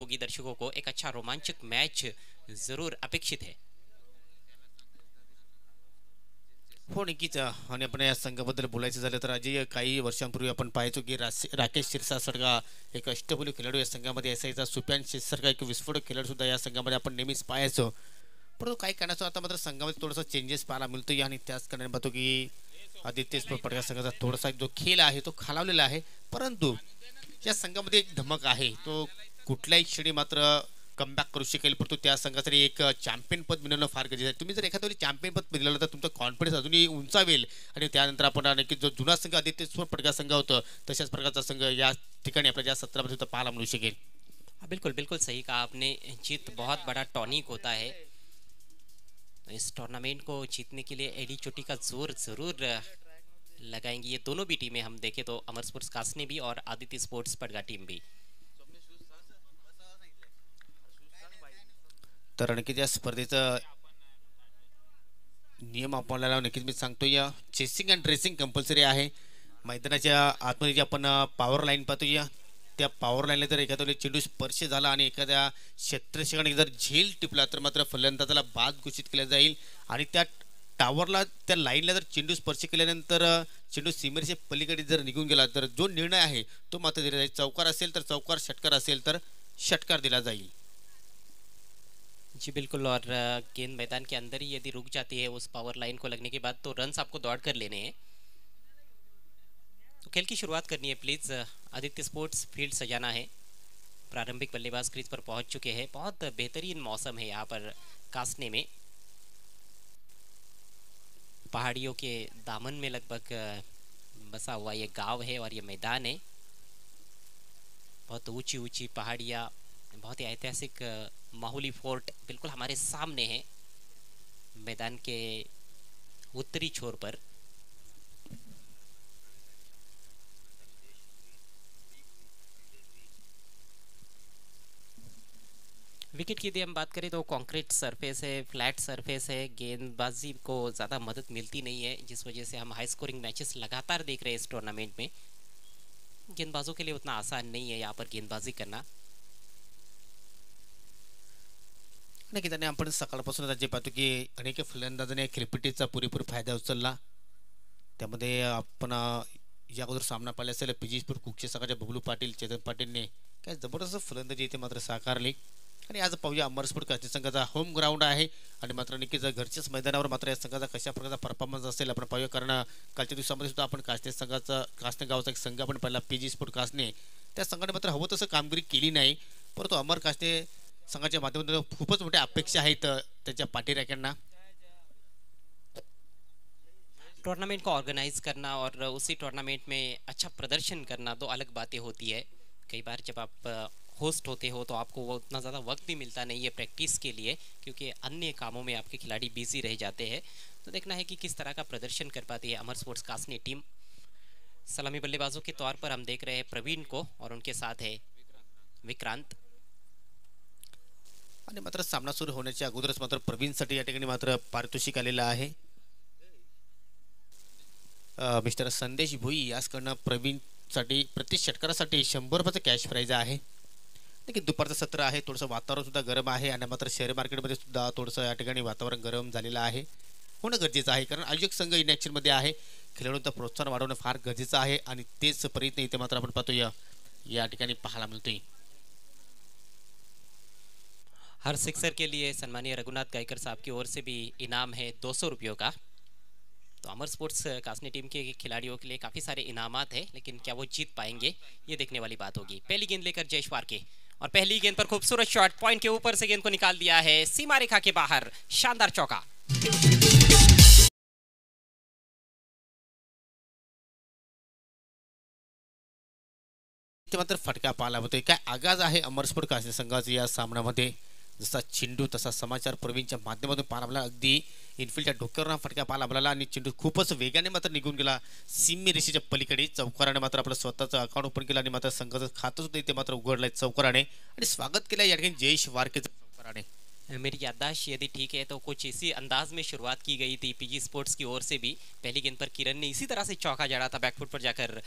होगी दर्शकों को। एक अच्छा रोमांचक मैच जरूर अपेक्षित है। हो नक्कीच आणि आपण या संघाबद्दल बोलायचं झालं तर अजय काही वर्षांपूर्वी आपण पाहायचो की राकेश क्षीरसागरसारखा एक अष्टपैलू खेळाडू या संघामध्ये असायचा. सुप्यान शेखसारखा एक विस्फोटक खेळाडू सुद्धा या संघामध्ये आपण नेहमीच पाहायचो. परंतु काही कारणास्तव आता मात्र संघामध्ये थोडासा चेंजेस पाहायला मिळतो आणि त्याच कारणाने पाहतो की आदित्य स्पोर्ट पडका संघाचा थोडासा जो खेळ आहे तो खालावलेला आहे. परंतु या संघामध्ये एक धमक आहे. तो कुठल्याही क्षणी मात्र कमबॅक करू शकेल. परंतु त्या संघासाठी एक चॅम्पियन पद मिळवणं फार गरजेचं आहे. तुम्ही जर एखाद्या वेळी चॅम्पियन पद मिळवलं तर तुमचा कॉन्फिडन्स अजूनही उंचावेल आणि त्यानंतर आपण नक्की जो जुना संघ आदित्य स्पोर्ट पडका संघ होतं तशाच प्रकारचा संघ या ठिकाणी आपल्या ज्या सत्रामध्ये सुद्धा पाहायला मिळू शकेल. बिल्कुल बिल्कुल सही कहा आपने। जीत बहुत बड़ा टॉनिक होता है। तो इस टूर्नामेंट को जीतने के लिए एडी चोटी का जोर जरूर लगाएंगी ये दोनों भी टीमें। हम देखें तो अमर स्पोर्ट्स कासने भी और आदित्य स्पोर्ट्स पडगा टीम भी। तर नक्कीच या स्पर्धेचा नियम आपल्याला नक्कीच मी सांगतो. या चेसिंग अँड रेसिंग कंपल्सरी आहे. मैदानाच्या आतमध्ये जे आपण पॉवर लाईन पाहतो या त्या पॉवर लाईनला जर एखाद्या वेळी चेंडू स्पर्श झाला आणि एखाद्या क्षेत्ररक्षकाने जर झेल टिपला तर मात्र फलंदाजाला बाद घोषित केला जाईल. आणि त्या टावरला त्या लाईनला जर चेंडू स्पर्श केल्यानंतर चेंडू सीमेच्या पलीकडे जर निघून गेला तर जो निर्णय आहे तो मात्र दिला जाईल. चौकार असेल तर चौकार, षटकार असेल तर षटकार दिला जाईल. जी बिल्कुल। और गेंद मैदान के अंदर ही यदि रुक जाती है उस पावर लाइन को लगने के बाद तो रन्स आपको दौड़ कर लेने हैं। तो खेल की शुरुआत करनी है प्लीज। आदित्य स्पोर्ट्स फील्ड सजाना है। प्रारंभिक बल्लेबाज क्रीज पर पहुंच चुके हैं। बहुत बेहतरीन मौसम है यहाँ पर कासने में। पहाड़ियों के दामन में लगभग बसा हुआ ये गांव है और ये मैदान है। बहुत ऊंची ऊंची पहाड़ियाँ, बहुत ही ऐतिहासिक माहौली फोर्ट बिल्कुल हमारे सामने है मैदान के उत्तरी छोर पर। विकेट की यदि हम बात करें तो कंक्रीट सरफेस है, फ्लैट सरफेस है। गेंदबाजी को ज़्यादा मदद मिलती नहीं है जिस वजह से हम हाई स्कोरिंग मैचेस लगातार देख रहे हैं इस टूर्नामेंट में। गेंदबाजों के लिए उतना आसान नहीं है यहाँ पर गेंदबाजी करना। नक्कीच आणि आपण सकाळपासूनच जे पाहतो की अनेक फलंदाजांनी खेळपट्टीचा पुरेपूर फायदा उचलला. त्यामध्ये आपण या अगोदर सामना पाहिला असेल पीजी स्पोर्ट कुकचे सकाळच्या बबलू पाटील, चेतन पाटीलने काय जबरदस्त फलंदाजी इथे मात्र साकारली. आणि आज पाहूया अमर स्पोर्ट कासने संघाचा होम ग्राउंड आहे आणि मात्र नक्कीच घरच्याच मैदानावर मात्र या संघाचा कशा प्रकारचा परफॉर्मन्स असेल आपण पाहूया. कारण कालच्या दिवसामध्ये सुद्धा आपण कासने गावचा एक संघ आपण पाहिला पीजी स्पोर्ट कासने. त्या संघाने मात्र हवं तसं कामगिरी केली नाही. परंतु अमर कासने संघाच्या माध्यमातून खूपच मोठ्या अपेक्षा आहेत त्याच्या पाठीराख्यांना. टूर्नामेंट को ऑर्गेनाइज करना और उसी टूर्नामेंट में अच्छा प्रदर्शन करना दो अलग बातें होती है। कई बार जब आप होस्ट होते हो तो आपको वो उतना ज़्यादा वक्त भी मिलता नहीं है प्रैक्टिस के लिए, क्योंकि अन्य कामों में आपके खिलाड़ी बिजी रह जाते हैं। तो देखना है कि किस तरह का प्रदर्शन कर पाती है अमर स्पोर्ट्स कासने टीम। सलामी बल्लेबाजों के तौर पर हम देख रहे हैं प्रवीण को और उनके साथ है विक्रांत। आणि मात्र सामना सुरू होण्याच्या अगोदरच मात्र प्रवीणसाठी या ठिकाणी मात्र पारितोषिक आलेलं आहे. मिस्टर संदेश भुई याचकडनं प्रवीणसाठी प्रति षटकारासाठी 100 रुपयाचं कॅश प्राईज आहे. नक्की दुपारचं सत्र आहे. थोडंसं वातावरण सुद्धा गरम आहे आणि मात्र शेअर मार्केटमध्ये सुद्धा थोडंसं या ठिकाणी वातावरण गरम झालेलं आहे. होणं गरजेचं आहे कारण आयोजक संघ इन ॲक्शनमध्ये आहे. खेळाडूंचं प्रोत्साहन वाढवणं फार गरजेचं आहे आणि तेच प्रयत्न इथे मात्र आपण पाहतो या ठिकाणी पाहायला मिळतोय. हर सिक्सर के लिए सम्मानीय रघुनाथ गायकर साहब की ओर से भी इनाम है 200 रुपयों का। तो अमर स्पोर्ट्स कासने टीम के खिलाड़ियों के लिए काफ़ी सारे इनामात है, लेकिन क्या वो जीत पाएंगे ये देखने वाली बात होगी। पहली गेंद लेकर जयश्वार के और पहली गेंद पर खूबसूरत शॉट, पॉइंट के ऊपर से गेंद को निकाल दिया है सीमा रेखा के बाहर। शानदार चौका। मात्र फटका पाहायला होतोय. काय आगाज आहे अमर स्पोर्ट कासने संघाचा या सामन्यामध्ये. जसा चेंडू तसा समाचार प्रवीणच्या माध्यमातून पाहायला अगदी इनफिल्डच्या डोक्यावर फटका पाहायला मिळाला आणि चेंडू खूपच वेगाने मात्र निघून गेला सीमे रेषेच्या पलीकडे. चौकाराने मात्र आपलं स्वतःचं अकाउंट ओपन केलं आणि मात्र संघाचं खातं सुद्धा इथे मात्र उघडलंय चौकाराने आणि स्वागत केलं या ठिकाणी जयेश वारकेचं चौकाराने. मेरी याददाश्त यदि ठीक है तो कुछ इसी अंदाज में शुरुआत की गई थी पीजी स्पोर्ट्स की ओर से भी। पहली गेंद पर किरण ने इसी तरह से चौका जड़ा था बैकफुट पर जाकर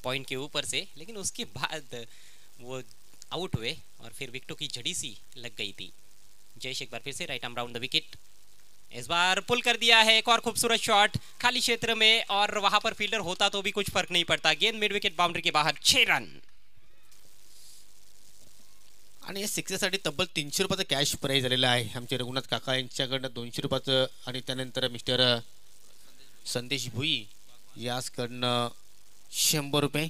पॉइंट के ऊपर से, लेकिन उसके बाद वो आउट हुए और फिर विकेटों की झड़ी सी लग गई थी। जयेश एक बार फिर से right arm round the wicket, इस बार पुल कर दिया है। एक और खूबसूरत शॉट खाली क्षेत्र में और वहां पर फील्डर होता तो भी कुछ फर्क नहीं पड़ता। गेंद मिड विकेट बाउंड्री के बाहर, 6 रन। आणि या सिक्सरसाठी तब्बल 300 रुपयाचं कॅश प्राईज झालेलं आहे आमचे रघुनाथ काका यांच्याकडनं 200 रुपयाचं आणि त्यानंतर मिस्टर संदेश भुई याचकडनं 100 रुपये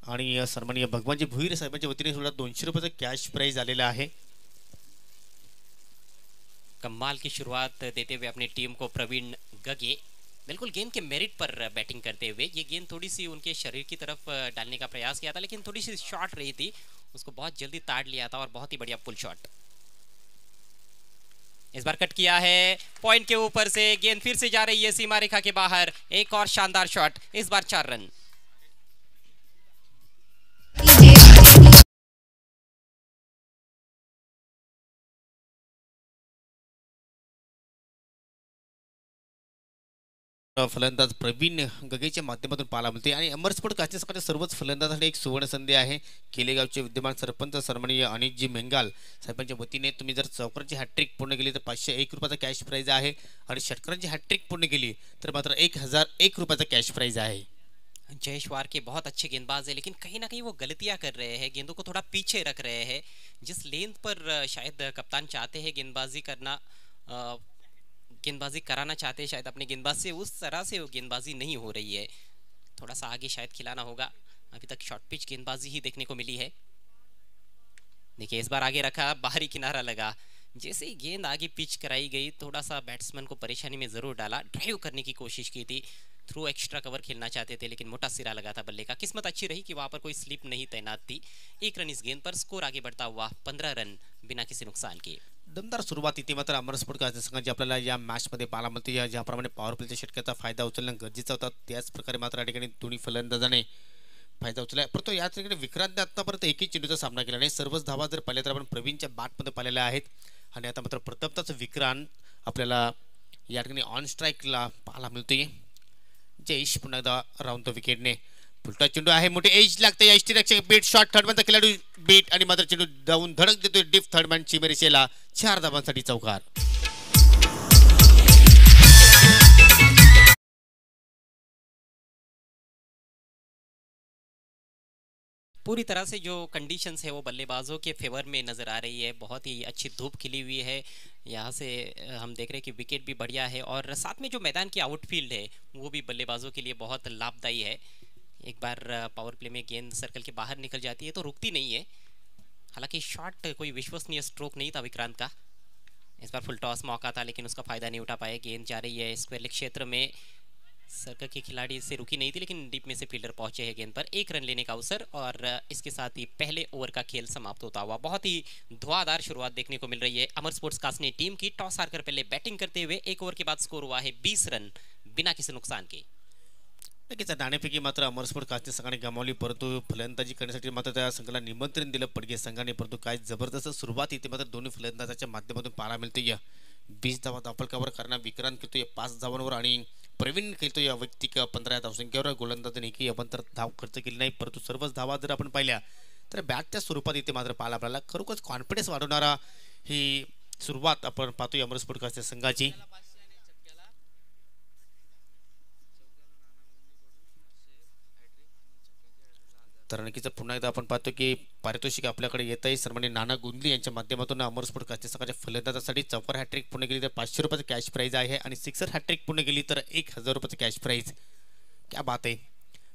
आणि सन्माननीय भगवानजी भुईर साहेबांच्या वतीने सुद्धा 200 रुपयाचं कॅश प्राईज आलेलं आहे। कमाल की शुरुआत देते हुए अपनी टीम को प्रवीण गगे, बिल्कुल गेंद के मेरिट पर बैटिंग करते हुए। ये गेंद थोड़ी सी उनके शरीर की तरफ डालने का प्रयास किया था, लेकिन थोड़ी सी शॉर्ट रही थी, उसको बहुत जल्दी ताड़ लिया था और बहुत ही बढ़िया पुल शॉट। इस बार कट किया है पॉइंट के ऊपर से, गेंद फिर से जा रही है सीमा रेखा के बाहर। एक और शानदार शॉट, इस बार 4 रन। फलंदाज प्रवीण गगेच्या माध्यमातून पाहायला मिळते आणि अमर स्पोर्ट काचेसाठी सर्वच फलंदाजांसाठी एक सुवर्ण संधी आहे। केलेगावचे विद्यमान सरपंच सन्माननीय अनिलजी मेंगाल साहेबांच्या वतीने तुम्ही जर चौकारांची हॅट्रिक पूर्ण केली तर 501 रुपयाचा कॅश प्राइज आहे आणि षटकारांची हॅट्रिक पूर्ण केली तर मात्र 1001 रुपयाचा कॅश प्राइज आहे। जयेश वार के बहुत अच्छे गेंदबाज है, लेकिन कहीं ना कहीं वो गलतियां कर रहे हैं, गेंदों को थोड़ा पीछे रख रहे हैं। जिस लेंथ पर शायद कप्तान चाहते हैं गेंदबाजी करना, गेंदबाजी कराना चाहते हैं शायद अपने गेंदबाज से, उस तरह से वो गेंदबाजी नहीं हो रही है। थोड़ा सा आगे शायद खिलाना होगा। अभी तक शॉर्ट पिच गेंदबाजी ही देखने को मिली है। देखिए इस बार आगे रखा, बाहरी किनारा लगा, जैसे ही गेंद आगे पिच कराई गई थोड़ा सा बैट्समैन को परेशानी में जरूर डाला। ड्राइव करने की कोशिश की थी, थ्रू एक्स्ट्रा कवर खेलना चाहते थे, लेकिन मोटा सिरा लगा था बल्ले का। किस्मत अच्छी रही कि वहां पर कोई स्लिप नहीं तैनात थी। 1 रन इस गेंद पर, स्कोर आगे बढ़ता हुआ 15 रन बिना किसी नुकसान के। दमदार सुरुवात इथे मात्र अमर स्पोर्ट संघाची आपल्याला या मॅचमध्ये पाहायला मिळते। या ज्याप्रमाणे पॉवर प्लेच्या षटकाचा फायदा उचलणं गरजेचं होता, त्याच प्रकारे मात्र या ठिकाणी दोन्ही फलंदाजाने फायदा उचलला। परंतु या ठिकाणी विक्रांतने आतापर्यंत एकही चेंडूचा सामना केला नाही। सर्वच धावा जर पाहिल्या तर आपण प्रवीणच्या बॅटमध्ये पाहिलेल्या आहेत आणि आता मात्र प्रथमताच विक्रांत आपल्याला या ठिकाणी ऑन स्ट्राईकला पाहायला मिळतोय। जयेश पुन्हा एकदा राऊंड द विकेटने फुलटा चेंडू आहे, मोठी एज लागते, यष्टीरक्षक बीट शॉट, थर्डमॅनचा खेळाडू बीट आणि मात्र चेंडू जाऊन धडक देतोय डीप थर्डमॅन चिमेरेशेला, 4 धावांसाठी चौकार। पूरी तरह से जो कंडीशंस है वो बल्लेबाजों के फेवर में नज़र आ रही है। बहुत ही अच्छी धूप खिली हुई है, यहाँ से हम देख रहे हैं कि विकेट भी बढ़िया है और साथ में जो मैदान की आउटफील्ड है वो भी बल्लेबाजों के लिए बहुत लाभदायी है। एक बार पावर प्ले में गेंद सर्कल के बाहर निकल जाती है तो रुकती नहीं है। हालांकि शॉट कोई विश्वसनीय स्ट्रोक नहीं था विक्रांत का। इस बार फुल टॉस मौका था लेकिन उसका फायदा नहीं उठा पाए। गेंद जा रही है स्क्वायर लेग क्षेत्र में, सर्कल के खिलाड़ी से रुकी नहीं थी लेकिन डीप में से फील्डर पहुंचे हैं गेंद पर। 1 रन लेने का अवसर और इसके साथ ही पहले ओवर का खेल समाप्त होता हुआ। बहुत ही धुआंधार शुरुआत देखने को मिल रही है अमर स्पोर्ट्स कासनी टीम की। टॉस हारकर पहले बैटिंग करते हुए 1 ओवर के बाद स्कोर हुआ है 20 रन बिना किसी नुकसान के। नक्कीच नाणेफेकी मात्र अमर स्पोर्ट कासनी संघाने गमावली, परंतु फलंदाजी करण्यासाठी मात्र त्या संघाला निमंत्रण दिलं पडगे संघाने, परंतु काय जबरदस्त सुरुवात इथे मात्र दोन्ही फलंदाजाच्या माध्यमातून पाहायला मिळते। 20 धावा धापल कव्हर करणार विक्रांत खेळतोय 5 धावांवर आणि प्रवीण खेळतोय वैयक्तिक 15 धावसंख्येवर। गोलंदाजाने एकही अवंतर धाव खर्च केली नाही, परंतु सर्वच धावा जर आपण पाहिल्या तर बॅटच्या स्वरूपात इथे मात्र पाहायला आपल्याला खरोखरच कॉन्फिडन्स वाढवणारा ही सुरुवात आपण पाहतोय अमर स्पोर्ट कासनी संघाची। तर नक्कीच पुन्हा एकदा आपण पाहतो की पारितोषिक आपल्याकडे येत आहे। सन्माननीय नाना गुंदली यांच्या माध्यमातून अमर स्पोर्ट कासनी संघाच्या फलंदाजासाठी चौकार हॅट्रिक पूर्ण केली तर 500 रुपयाचं कॅश प्राइज आहे आणि सिक्सर हॅट्रिक पूर्ण केली तर 1000 रुपयाचं कॅश प्राइज। क्या बात आहे।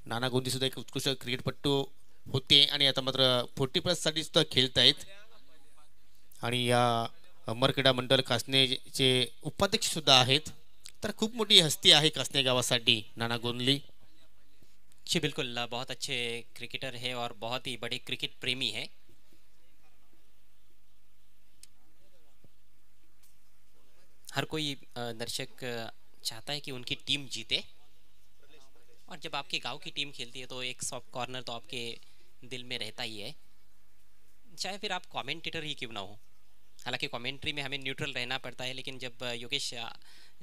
नाना गुंदी सुद्धा एक उत्कृष्ट क्रिकेटपटू होते आणि आता मात्र 40+ साठी सुद्धा खेळत आहेत आणि या अमर क्रीडा मंडळ कासनेचे उपाध्यक्ष सुद्धा आहेत। तर खूप मोठी हस्ती आहे कासने गावासाठी नाना गुंदली जी बिल्कुल, बहुत अच्छे क्रिकेटर है और बहुत ही बड़े क्रिकेट प्रेमी है। हर कोई दर्शक चाहता है कि उनकी टीम जीते और जब आपके गांव की टीम खेलती है तो एक सॉफ्ट कॉर्नर तो आपके दिल में रहता ही है, चाहे फिर आप कमेंटेटर ही क्यों ना हो। हालांकि कमेंट्री में हमें न्यूट्रल रहना पड़ता है, लेकिन जब योगेश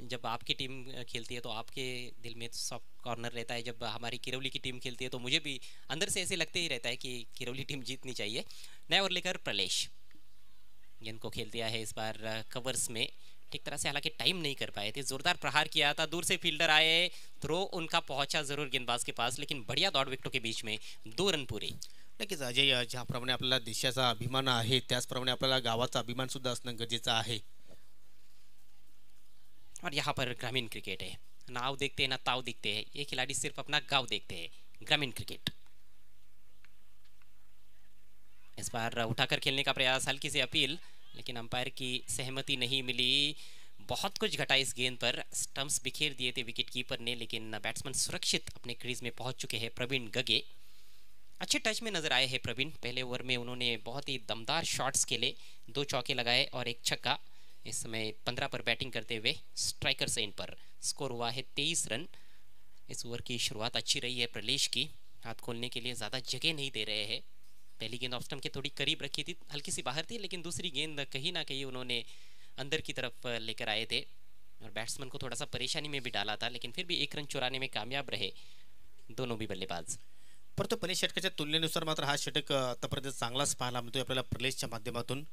जब आपकी टीम खेलती है तो आपके दिल में सॉफ्ट कॉर्नर रहता है जब हमारी किरौली की टीम खेलती है, तो मुझे भी अंदर से ऐसे लगते ही रहता है कि किरौली टीम जीतनी चाहिए। नया ओवर लेकर प्रलेश गेंद को खेल दिया है इस बार कवर्स में, ठीक तरह से हालांकि टाइम नहीं कर पाए थे। जोरदार प्रहार किया था, दूर से फील्डर आए, थ्रो उनका पहुंचा जरूर गेंदबाज के पास, लेकिन बढ़िया दौड़ विकेटों के बीच में 2 रन पूरे। नक्कीच अजय, ज्याप्रमाणे आपल्याला देशाचा अभिमान आहे त्याचप्रमाणे आपल्याला गावाचा अभिमान सुद्धा असणं गरजेचं आहे। और यहाँ पर ग्रामीण क्रिकेट है, नाव देखते हैं ना ताव दिखते हैं, ये खिलाड़ी सिर्फ अपना गांव देखते हैं। ग्रामीण क्रिकेट इस बार उठाकर खेलने का प्रयास, हल्की सी अपील, लेकिन अंपायर की सहमति नहीं मिली। बहुत कुछ घटा इस गेंद पर, स्टंप्स बिखेर दिए थे विकेट कीपर ने, लेकिन बैट्समैन सुरक्षित अपने क्रीज में पहुंच चुके हैं। प्रवीण गगे अच्छे टच में नजर आए हैं प्रवीण। पहले ओवर में उन्होंने बहुत ही दमदार शॉट्स खेले, 2 चौके लगाए और 1 छक्का। इस समय 15 पर बैटिंग करते हुए स्ट्राइकर एंड पर स्कोर हुआ है 23 रन। इस ओवर की शुरुआत अच्छी रही है प्रलेश की, हाथ खोलने के लिए ज़्यादा जगह नहीं दे रहे हैं। पहली गेंद ऑफ स्टंप के थोड़ी करीब रखी थी, हल्की सी बाहर थी, लेकिन दूसरी गेंद कहीं ना कहीं उन्होंने अंदर की तरफ लेकर आए थे और बैट्समैन को थोड़ा सा परेशानी में भी डाला था, लेकिन फिर भी 1 रन चुराने में कामयाब रहे दोनों भी बल्लेबाज। परंतु प्रलेश षटकाच्या तुलनेनुसार मात्र हा षटक आतापर्यंत चांगलाच पाहायला मिळतोय आपल्याला प्रलेशच्या माध्यमातून।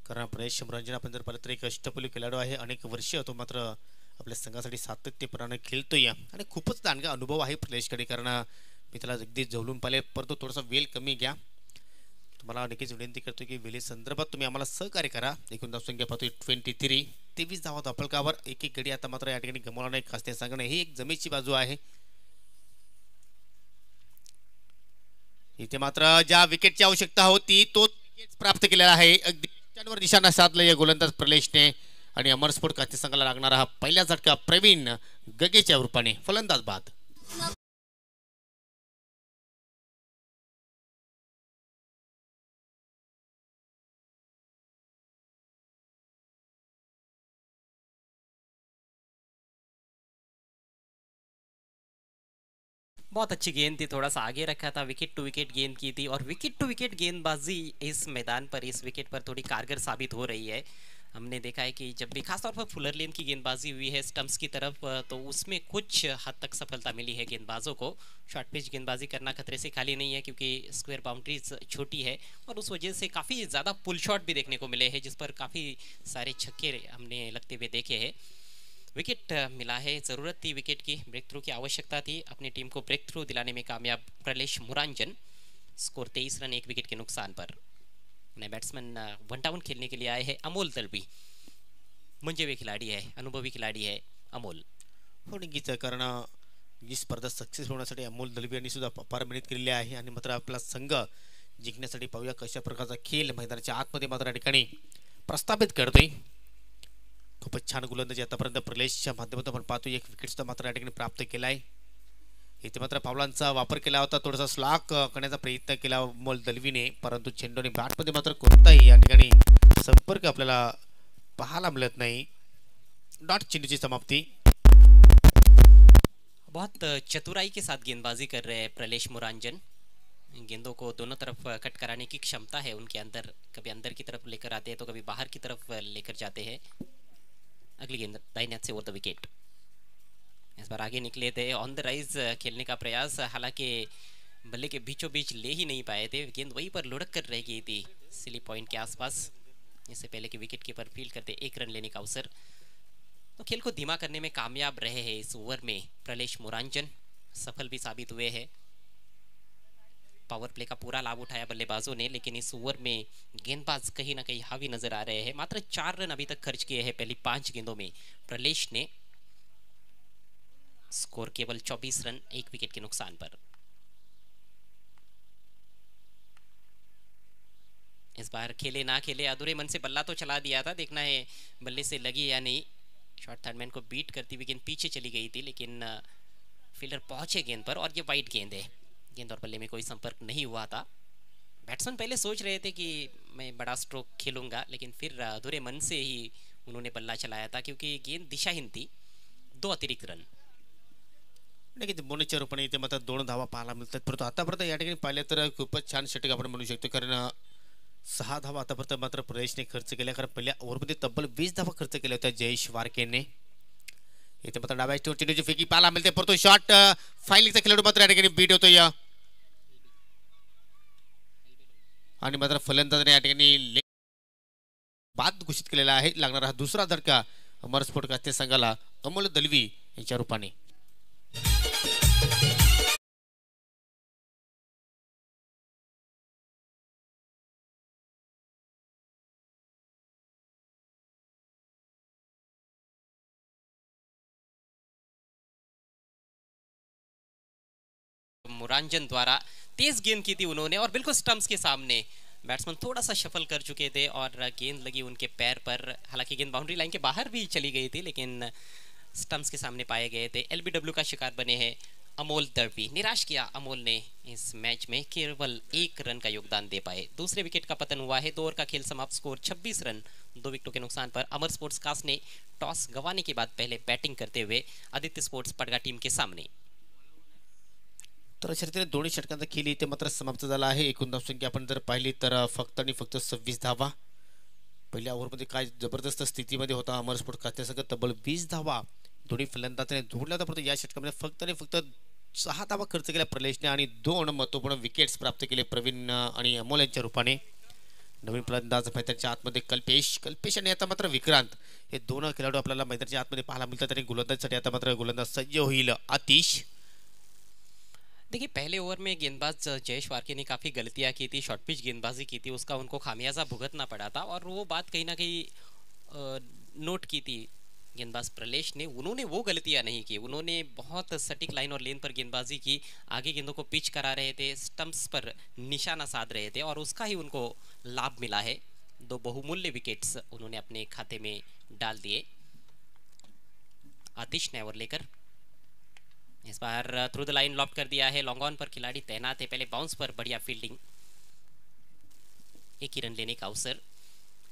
कारण प्रलेश रंजन आपण जर पाहिलं तर एक अष्टपैलू खेळाडू आहे, अनेक वर्ष तो मात्र आपल्या संघासाठी सातत्यपूर्णपणे खेळतोय आणि खूपच दांडगा अनुभव आहे प्रलेशकडे। कारण मी त्याला अगदी जवळून पाहिले, परंतु थोडासा वेळ कमी घ्या। तुम्हाला नक्कीच विनंती करतो की वेळे संदर्भात तुम्ही आम्हाला सहकार्य करा। एकूण धावसंख्या पाहतोय 23 धावा धापलकावर, एक गडी आता मात्र या ठिकाणी गमावला नाही खास ते सांगणं, ही एक जमेची बाजू आहे। इथे मात्र ज्या विकेटची आवश्यकता होती तो प्राप्त केलेला आहे, अगदी वर निशाणा साधला या गोलंदाज प्रलेशने आणि अमरस्फोट खाते संघाला लागणारा हा पहिला झटका प्रवीण गगेच्या रूपाने फलंदाज बाद। बहुत अच्छी गेंद थी, थोड़ा सा आगे रखा था, विकेट टू विकेट गेंद की थी और विकेट टू विकेट गेंदबाजी इस मैदान पर इस विकेट पर थोड़ी कारगर साबित हो रही है। हमने देखा है कि जब भी खासतौर पर फुलर लेन की गेंदबाजी हुई है स्टंप्स की तरफ, तो उसमें कुछ हद तक सफलता मिली है गेंदबाजों को। शॉर्ट पिच गेंदबाजी करना खतरे से खाली नहीं है, क्योंकि स्क्वायर बाउंड्रीज छोटी है और उस वजह से काफ़ी ज़्यादा पुल शॉट भी देखने को मिले हैं, जिस पर काफ़ी सारे छक्के हमने लगते हुए देखे हैं। विकेट मिला है, ज़रूरत थी विकेट की, ब्रेक थ्रू की आवश्यकता थी, अपनी टीम को ब्रेक थ्रू दिलाने में कामयाब प्रलेश मुरांजन। स्कोर 23 रन 1 विकेट के नुकसान पर। नए बैट्समैन 1 डाउन खेलने के लिए आए हैं अमोल दलबी, मंजे हुए खिलाड़ी है, अनुभवी खिलाड़ी है अमोल। हो नक्कीच, कारण ही स्पर्धा सक्सेस होण्यासाठी अमोल दलबी यांनी सुद्धा अपार मेहनत केलेली आहे आणि मात्र आपला संघ जिंकण्यासाठी पाहूया कशा प्रकारचा खेळ मैदानाच्या आतमध्ये मात्र या ठिकाणी प्रस्थापित करतोय। खूपच छान गोलंदाजी आतापर्यंत प्रलेशच्या माध्यमातून आपण पाहतोय, एक विकेट सुद्धा मात्र या ठिकाणी प्राप्त केला आहे। इथे मात्र पावलांचा वापर केला होता, थोडासा स्लॉक करण्याचा प्रयत्न केला अमोल दलवीने, परंतु चेंडूने बॅटमध्ये मात्र कोणताही या ठिकाणी संपर्क आपल्याला पाहायला मिळत नहीं। डॉट चेंडूची समाप्ति। बहुत चतुराई के साथ गेंदबाजी कर रहे हैं प्रलेश मुरांजन, गेंदों को दोनों तरफ कट कराने की क्षमता है उनके अंदर, कभी अंदर की तरफ लेकर आते हैं तो कभी बाहर की तरफ लेकर जाते हैं। अगली गेंद दाहिने हाथ से ओवर द विकेट, इस बार आगे निकले थे, ऑन द राइज खेलने का प्रयास, हालांकि बल्ले के बीचों बीच ले ही नहीं पाए थे, गेंद वहीं पर लुढ़क कर रह गई थी सिली पॉइंट के आसपास। इससे पहले कि विकेट कीपर फील्ड करते 1 रन लेने का अवसर, तो खेल को धीमा करने में कामयाब रहे हैं इस ओवर में प्रलेश मुरांजन, सफल भी साबित हुए हैं। पावर प्ले का पूरा लाभ उठाया बल्लेबाजों ने, लेकिन इस ओवर में गेंदबाज कहीं ना कहीं हावी नजर आ रहे हैं। मात्र 4 रन अभी तक खर्च किए हैं पहली 5 गेंदों में प्रलेश ने। स्कोर केवल 24 रन 1 विकेट के नुकसान पर। इस बार खेले ना खेले अधूरे मन से बल्ला तो चला दिया था, देखना है बल्ले से लगी या नहीं। शॉर्ट थर्डमैन को बीट करती हुई गेंद पीछे चली गई थी, लेकिन फील्डर पहुंचे गेंद पर और ये वाइड गेंद है, गेंद और बल्ले में कोई संपर्क नहीं हुआ था। बैट्समैन पहले सोच रहे थे कि मैं बड़ा स्ट्रोक खेलूंगा, लेकिन फिर अधूरे मन से ही उन्होंने बल्ला चलाया था, क्योंकि गेंद दिशाहीन थी। 2 अतिरिक्त रन नक्कीच बोनसच्या रूपाने इथे मात्र 2 धावा पाहायला मिळतात, परंतु आतापर्यंत या ठिकाणी पाहिले तर खूपच छान षटक आपण म्हणू शकतो, कारण 6 धावा आतापर्यंत मात्र प्रदेशने खर्च केल्या, कारण पहिल्या ओव्हरमध्ये तब्बल 20 धावा खर्च केल्या होत्या जयेश वारकेने। इथे मात्र डाव्या चेंडूची फेकी पाहायला मिळते, परंतु शॉट फायलिंगचा खेळाडू मात्र या ठिकाणी बीट होतो या, आणि मात्र फलंदाजाने या ठिकाणी बाद घोषित केलेला आहे. लागणारा हा दुसरा धडका अमर स्पोर्ट कास्ते संघाला अमोल दलवी यांच्या रूपाने. मुरांजन द्वारा तेज गेंद की थी उन्होंने और बिल्कुल स्टंप्स के सामने बैट्समैन थोड़ा सा शफल कर चुके थे और गेंद लगी उनके पैर पर. हालांकि गेंद बाउंड्री लाइन के बाहर भी चली गई थी, लेकिन स्टंप्स के सामने पाए गए थे. एलबीडब्ल्यू का शिकार बने हैं अमोल दलवी. निराश किया अमोल ने इस मैच में, केवल 1 रन का योगदान दे पाए. दूसरे विकेट का पतन हुआ है. 2 ओवर का खेल समाप्त, स्कोर 26 रन 2 विकेटों के नुकसान पर. अमर स्पोर्ट्स कास्ट ने टॉस गंवाने के बाद पहले बैटिंग करते हुए आदित्य स्पोर्ट्स पडगा टीम के सामने. तर अशा रीतीने दोन्ही षटकांचा खेळ इथे मात्र समाप्त झाला आहे. एकूण धावसंख्या आपण जर पाहिली तर फक्त आणि फक्त 26 धावा. पहिल्या ओव्हरमध्ये काय जबरदस्त स्थितीमध्ये होता अमर स्पोर्ट्स कास्ते संघ. तब्बल 20 धावा दोन्ही फलंदाजाने जोडल्या होत्या, परंतु या षटकामध्ये फक्त आणि फक्त 6 धावा खर्च केल्या प्रलेशने आणि 2 महत्त्वपूर्ण विकेट्स प्राप्त केले प्रवीण आणि अमोल यांच्या रूपाने. नवीन फलंदाज मैदानाच्या आतमध्ये कल्पेश आणि आता मात्र विक्रांत हे 2 खेळाडू आपल्याला मैदानाच्या आतमध्ये पाहायला मिळतात. आणि गोलंदाजीसाठी आता मात्र गोलंदाज सज्ज होईल आतिश. देखिए, पहले ओवर में गेंदबाज जयेश वारके ने काफ़ी गलतियां की थी, शॉर्ट पिच गेंदबाजी की थी, उसका उनको खामियाजा भुगतना पड़ा था. और वो बात कहीं ना कहीं नोट की थी गेंदबाज प्रलेश ने. उन्होंने वो गलतियां नहीं की, उन्होंने बहुत सटीक लाइन और लेन पर गेंदबाजी की, आगे गेंदों को पिच करा रहे थे, स्टंप्स पर निशाना साध रहे थे और उसका ही उनको लाभ मिला है. 2 बहुमूल्य विकेट्स उन्होंने अपने खाते में डाल दिए. आतिश ने ओवर लेकर इस बार थ्रू द लाइन लॉफ्ट कर दिया है. लॉन्ग ऑन पर खिलाड़ी तैनात है. पहले बाउंस पर बढ़िया फील्डिंग, 1 ही रन लेने का अवसर.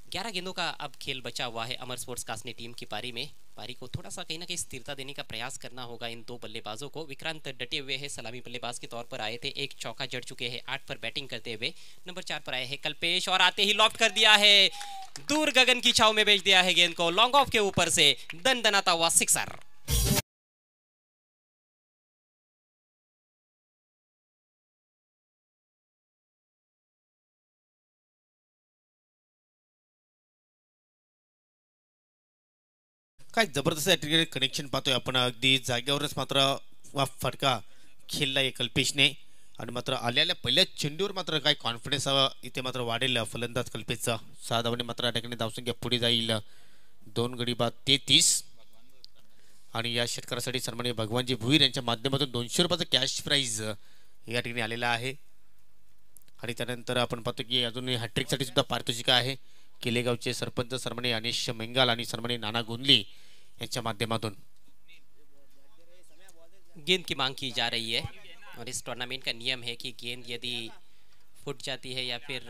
11 गेंदों का अब खेल बचा हुआ है अमर स्पोर्ट्स कास्ट ने टीम की पारी में. पारी को थोड़ा सा कहीं ना कहीं स्थिरता देने का प्रयास करना होगा इन 2 बल्लेबाजों को. विक्रांत डटे हुए हैं, सलामी बल्लेबाज के तौर पर आए थे, 1 चौका जड़ चुके हैं 8 पर बैटिंग करते हुए. नंबर 4 पर आए हैं कल्पेश और आते ही लॉफ्ट कर दिया है, दूर गगन की छाव में भेज दिया है गेंद को, लॉन्ग ऑफ के ऊपर से दनदनाता हुआ सिक्सर. काय जबरदस्त या ठिकाणी कनेक्शन पाहतोय आपण. अगदी जागेवरच मात्र फटका खेळलाय कल्पेशने, आणि मात्र आलेल्या पहिल्या चेंडूवर मात्र काय कॉन्फिडन्स इथे मात्र वाढेल फलंदाज कल्पेशचा. 6 धावांनी मात्र या ठिकाणी धावसंख्या पुढे जाईल. 2 गडी बाद 33. आणि या षटकारासाठी सन्माननीय भगवानजी भुईर यांच्या माध्यमातून 200 रुपयाचं कॅश प्राइज या ठिकाणी आलेला आहे. आणि त्यानंतर आपण पाहतो की अजून हॅट्रिकसाठी सुद्धा पारितोषिक आहे. केलेगावचे सरपंच सन्माननीय अनिश मेंगाल आणि सन्माननीय नाना गोंदली यांच्या माध्यमातून. गेंद की मांग की जा रही है और इस टूर्नामेंट का नियम है कि गेंद यदि फुट जाती है या फिर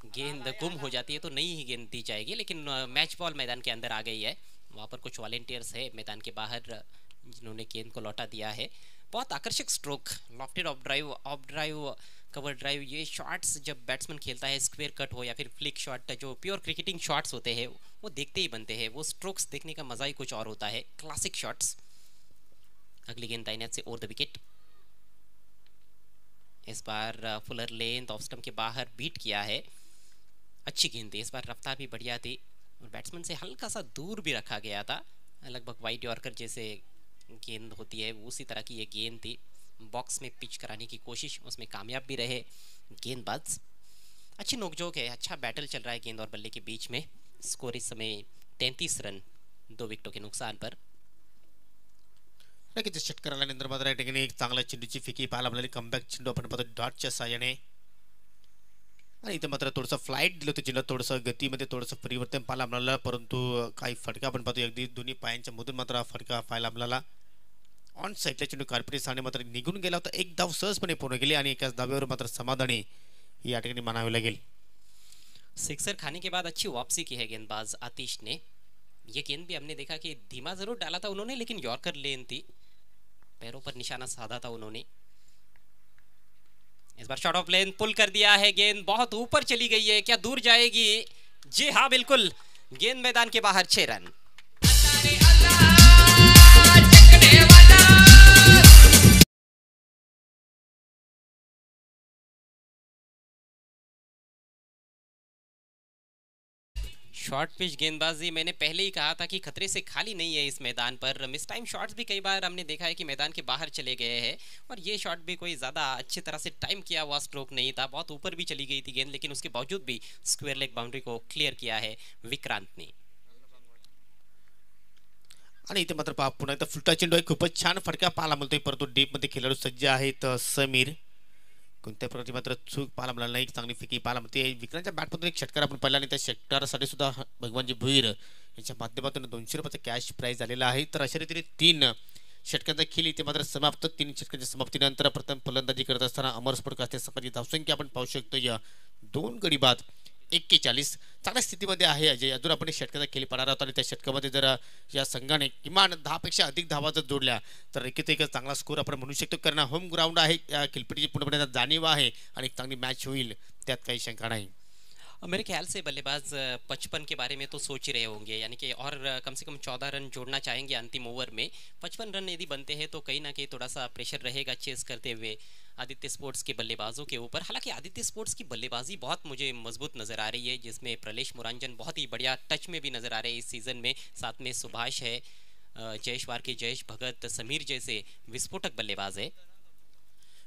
गेंद गुम हो जाती है तो नई ही गेंद दी जाएगी. लेकिन मैच बॉल मैदान के अंदर आ गई है. वहाँ पर कुछ वॉलेंटियर्स है मैदान के बाहर जिन्होंने गेंद को लौटा दिया है. बहुत आकर्षक stroke, lofted of drive, cover drive. ये शॉट्स जब बैट्समैन खेलता है, स्क्वायर कट हो या फिर फ्लिक शॉट, जो प्योर क्रिकेटिंग शॉट्स होते हैं वो देखते ही बनते हैं. वो स्ट्रोक्स देखने का मजा ही कुछ और होता है, क्लासिक शॉट्स. अगली गेंद दाहिने हाथ से ओवर द विकेट. इस बार फुलर लेंथ ऑफ स्टंप के बाहर बीट किया है. अच्छी गेंद थी, इस बार रफ्तार भी बढ़िया थी और बैट्समैन से हल्का सा दूर भी रखा गया था. लगभग वाइड यॉर्कर जैसे गेंद होती है उसी तरह की ये गेंद थी. बॉक्स में पिच कराने की कोशिश, उसमें कामयाब भी रहे गेंदबाज. अच्छी नोकझोंक है, अच्छा बैटल चल रहा है गेंद और बल्ले के बीच में. स्कोर इस समय 33 रन 2 विकेटों के नुकसान पर. नक्कीच षटकार आल्यानंतर मात्र या ठिकाणी एक चांगला चेंडूची फेकी पाहायला मिळाली. कमबॅक चेंडू आपण पाहतो डॉटच्या साहाय्याने. आणि इथे मात्र थोडंसं फ्लाईट दिलं होतं चेंडू, थोडंसं गतीमध्ये थोडंसं परिवर्तन पाहायला मिळालं, परंतु काही फटका आपण पाहतो अगदी दोन्ही पायांच्या मधून मात्र फटका पाहायला मिळाला. ऑन साईडला चेंडू कार्पेट साने मात्र निघून गेला होता. 1 धाव सहजपणे पूर्ण केली आणि एकाच धावेवर मात्र समाधानी या ठिकाणी मानावे लागेल. सिक्सर खाने के बाद अच्छी वापसी की है गेंदबाज आतिश ने. ये गेंद भी हमने देखा कि धीमा जरूर डाला था उन्होंने, लेकिन यॉर्कर लेन थी, पैरों पर निशाना साधा था उन्होंने. इस बार शॉट ऑफ लेन पुल कर दिया है, गेंद बहुत ऊपर चली गई है, क्या दूर जाएगी? जी हाँ बिल्कुल, गेंद मैदान के बाहर 6 रन. शॉर्ट पिच गेंदबाजी मैंने पहले ही कहा था कि खतरे से खाली नहीं है इस मैदान पर। मिस टाइम शॉट्स भी कई बार हमने देखा है कि मैदान के बाहर चले गए हैं, और ये शॉट भी कोई ज़्यादा अच्छी तरह से टाइम किया हुआ स्ट्रोक नहीं था, बहुत ऊपर भी चली गई थी गेंद, लेकिन उसके बावजूद भी स्क्वायर लेग बाउंड्री को क्लियर किया है विक्रांत ने। आणि इथे मात्र पहा पुन्हा एकदा फुलटा चेंडू आहे, खूपच छान फटका पाहायला मिळतोय, परंतु डीप मध्ये खेळाडू सज्ज आहेत समीर. कोणत्या प्रकारची मात्र चूक पाहायला मिळाली नाही, चांगली फेकी पाहायला मिळते. विक्रांतच्या बॅटमधून एक षटकार आपण पाहिला आणि त्या षटकारासाठी सुद्धा भगवानजी भुईर यांच्या माध्यमातून 200 रुपयाचा कॅश प्राइज आलेला आहे. तर अशा रीतीने 3 षटकांचा खेळ इथे मात्र समाप्त. 3 षटकांच्या समाप्तीनंतर प्रथम फलंदाजी करत असताना अमर स्फोट कास्ते संघाची धावसंख्या आपण पाहू शकतो या 2 गडी बाद 41. चांगल्या स्थितीमध्ये आहे अजय. अजून आपण षटकाचा खेळ पाहणार आहोत आणि त्या षटकामध्ये जर या संघाने किमान 10 पेक्षा अधिक धावा जर जोडल्या तर नक्कीच एक चांगला स्कोर आपण म्हणू शकतो, कारण होम ग्राउंड आहे, या खेळपट्टीची पूर्णपणे जाणीव आहे आणि एक चांगली मॅच होईल त्यात काही शंका नाही. मेरे ख्याल से बल्लेबाज 55 के बारे में तो सोच ही रहे होंगे, यानी कि और कम से कम 14 रन जोड़ना चाहेंगे अंतिम ओवर में। 55 रन यदि बनते हैं तो कहीं ना कहीं थोड़ा सा प्रेशर रहेगा चेस करते हुए आदित्य स्पोर्ट्स के बल्लेबाजों के ऊपर। हालांकि आदित्य स्पोर्ट्स की बल्लेबाजी बहुत मुझे मजबूत नज़र आ रही है, जिसमें प्रलेश मुरांजन बहुत ही बढ़िया टच में भी नज़र आ रहे हैं इस सीज़न में, साथ में सुभाष है, जयेश वारके, जयेश भगत, समीर जैसे विस्फोटक बल्लेबाज है।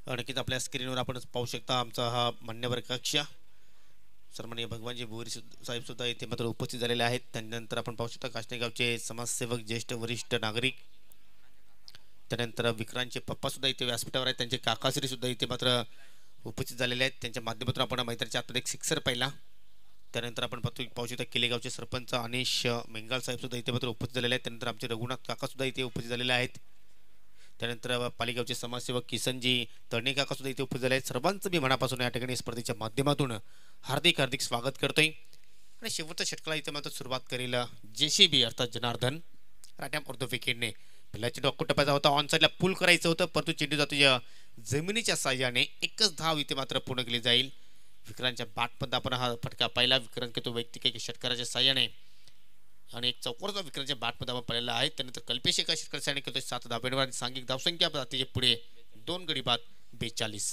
नक्कीच आपल्या स्क्रीनवर आपण पाहू शकता आमचा हा मान्यवर कक्ष. सन्माननीय भगवानजी भोईर साहेब सुद्धा इथे मात्र उपस्थित झालेले आहेत. त्यानंतर आपण पाहू शकता काष्णेगावचे समाजसेवक, ज्येष्ठ वरिष्ठ नागरिक, त्यानंतर विक्रांतचे पप्पा सुद्धा इथे व्यासपीठावर आहेत, त्यांचे काकाश्री सुद्धा इथे मात्र उपस्थित झालेले आहेत. त्यांच्या माध्यमातून आपण मैत्रीच्या आतमध्ये एक सिक्सर पाहिला. त्यानंतर आपण पाहू शकता किलेगावचे सरपंच अनिश मेंगाल साहेब सुद्धा इथे मात्र उपस्थित झालेले आहेत. त्यानंतर आमचे रघुनाथ काका सुद्धा इथे उपस्थित झालेले आहेत. त्यानंतर पालिगावचे समाजसेवक किसनजी तळणे काका सुद्धा इथे उपस्थित झाले आहेत. सर्वांचं मी मनापासून या ठिकाणी स्पर्धेच्या माध्यमातून हार्दिक हार्दिक स्वागत करतोय. आणि शेवटच्या षटकाला इथे मात्र सुरुवात करेल JCB अर्थात जनार्दन राट्याम ऑर्थ विकेटने. पहिला चेंडू अक्को टप्प्याचा होता, ऑन साईडला पुल करायचं होतं, परंतु चेंडू जातो या जमिनीच्या साह्याने. एकच धाव इथे मात्र पूर्ण केली जाईल. विक्रांतच्या बॅटमध्ये आपण हा फटका पाहिला. विक्रांत तो वैयक्तिक षटकाराच्या साह्याने आणि एक चौकोरचा विक्रांतच्या बॅटमध्ये आपण पाहिलेला आहे. त्यानंतर कल्पेश एका षटकार साह्याने करतोय 7 धावेवर आणि सांघिक धावसंख्या जाते पुढे 2 गडी बाद 42.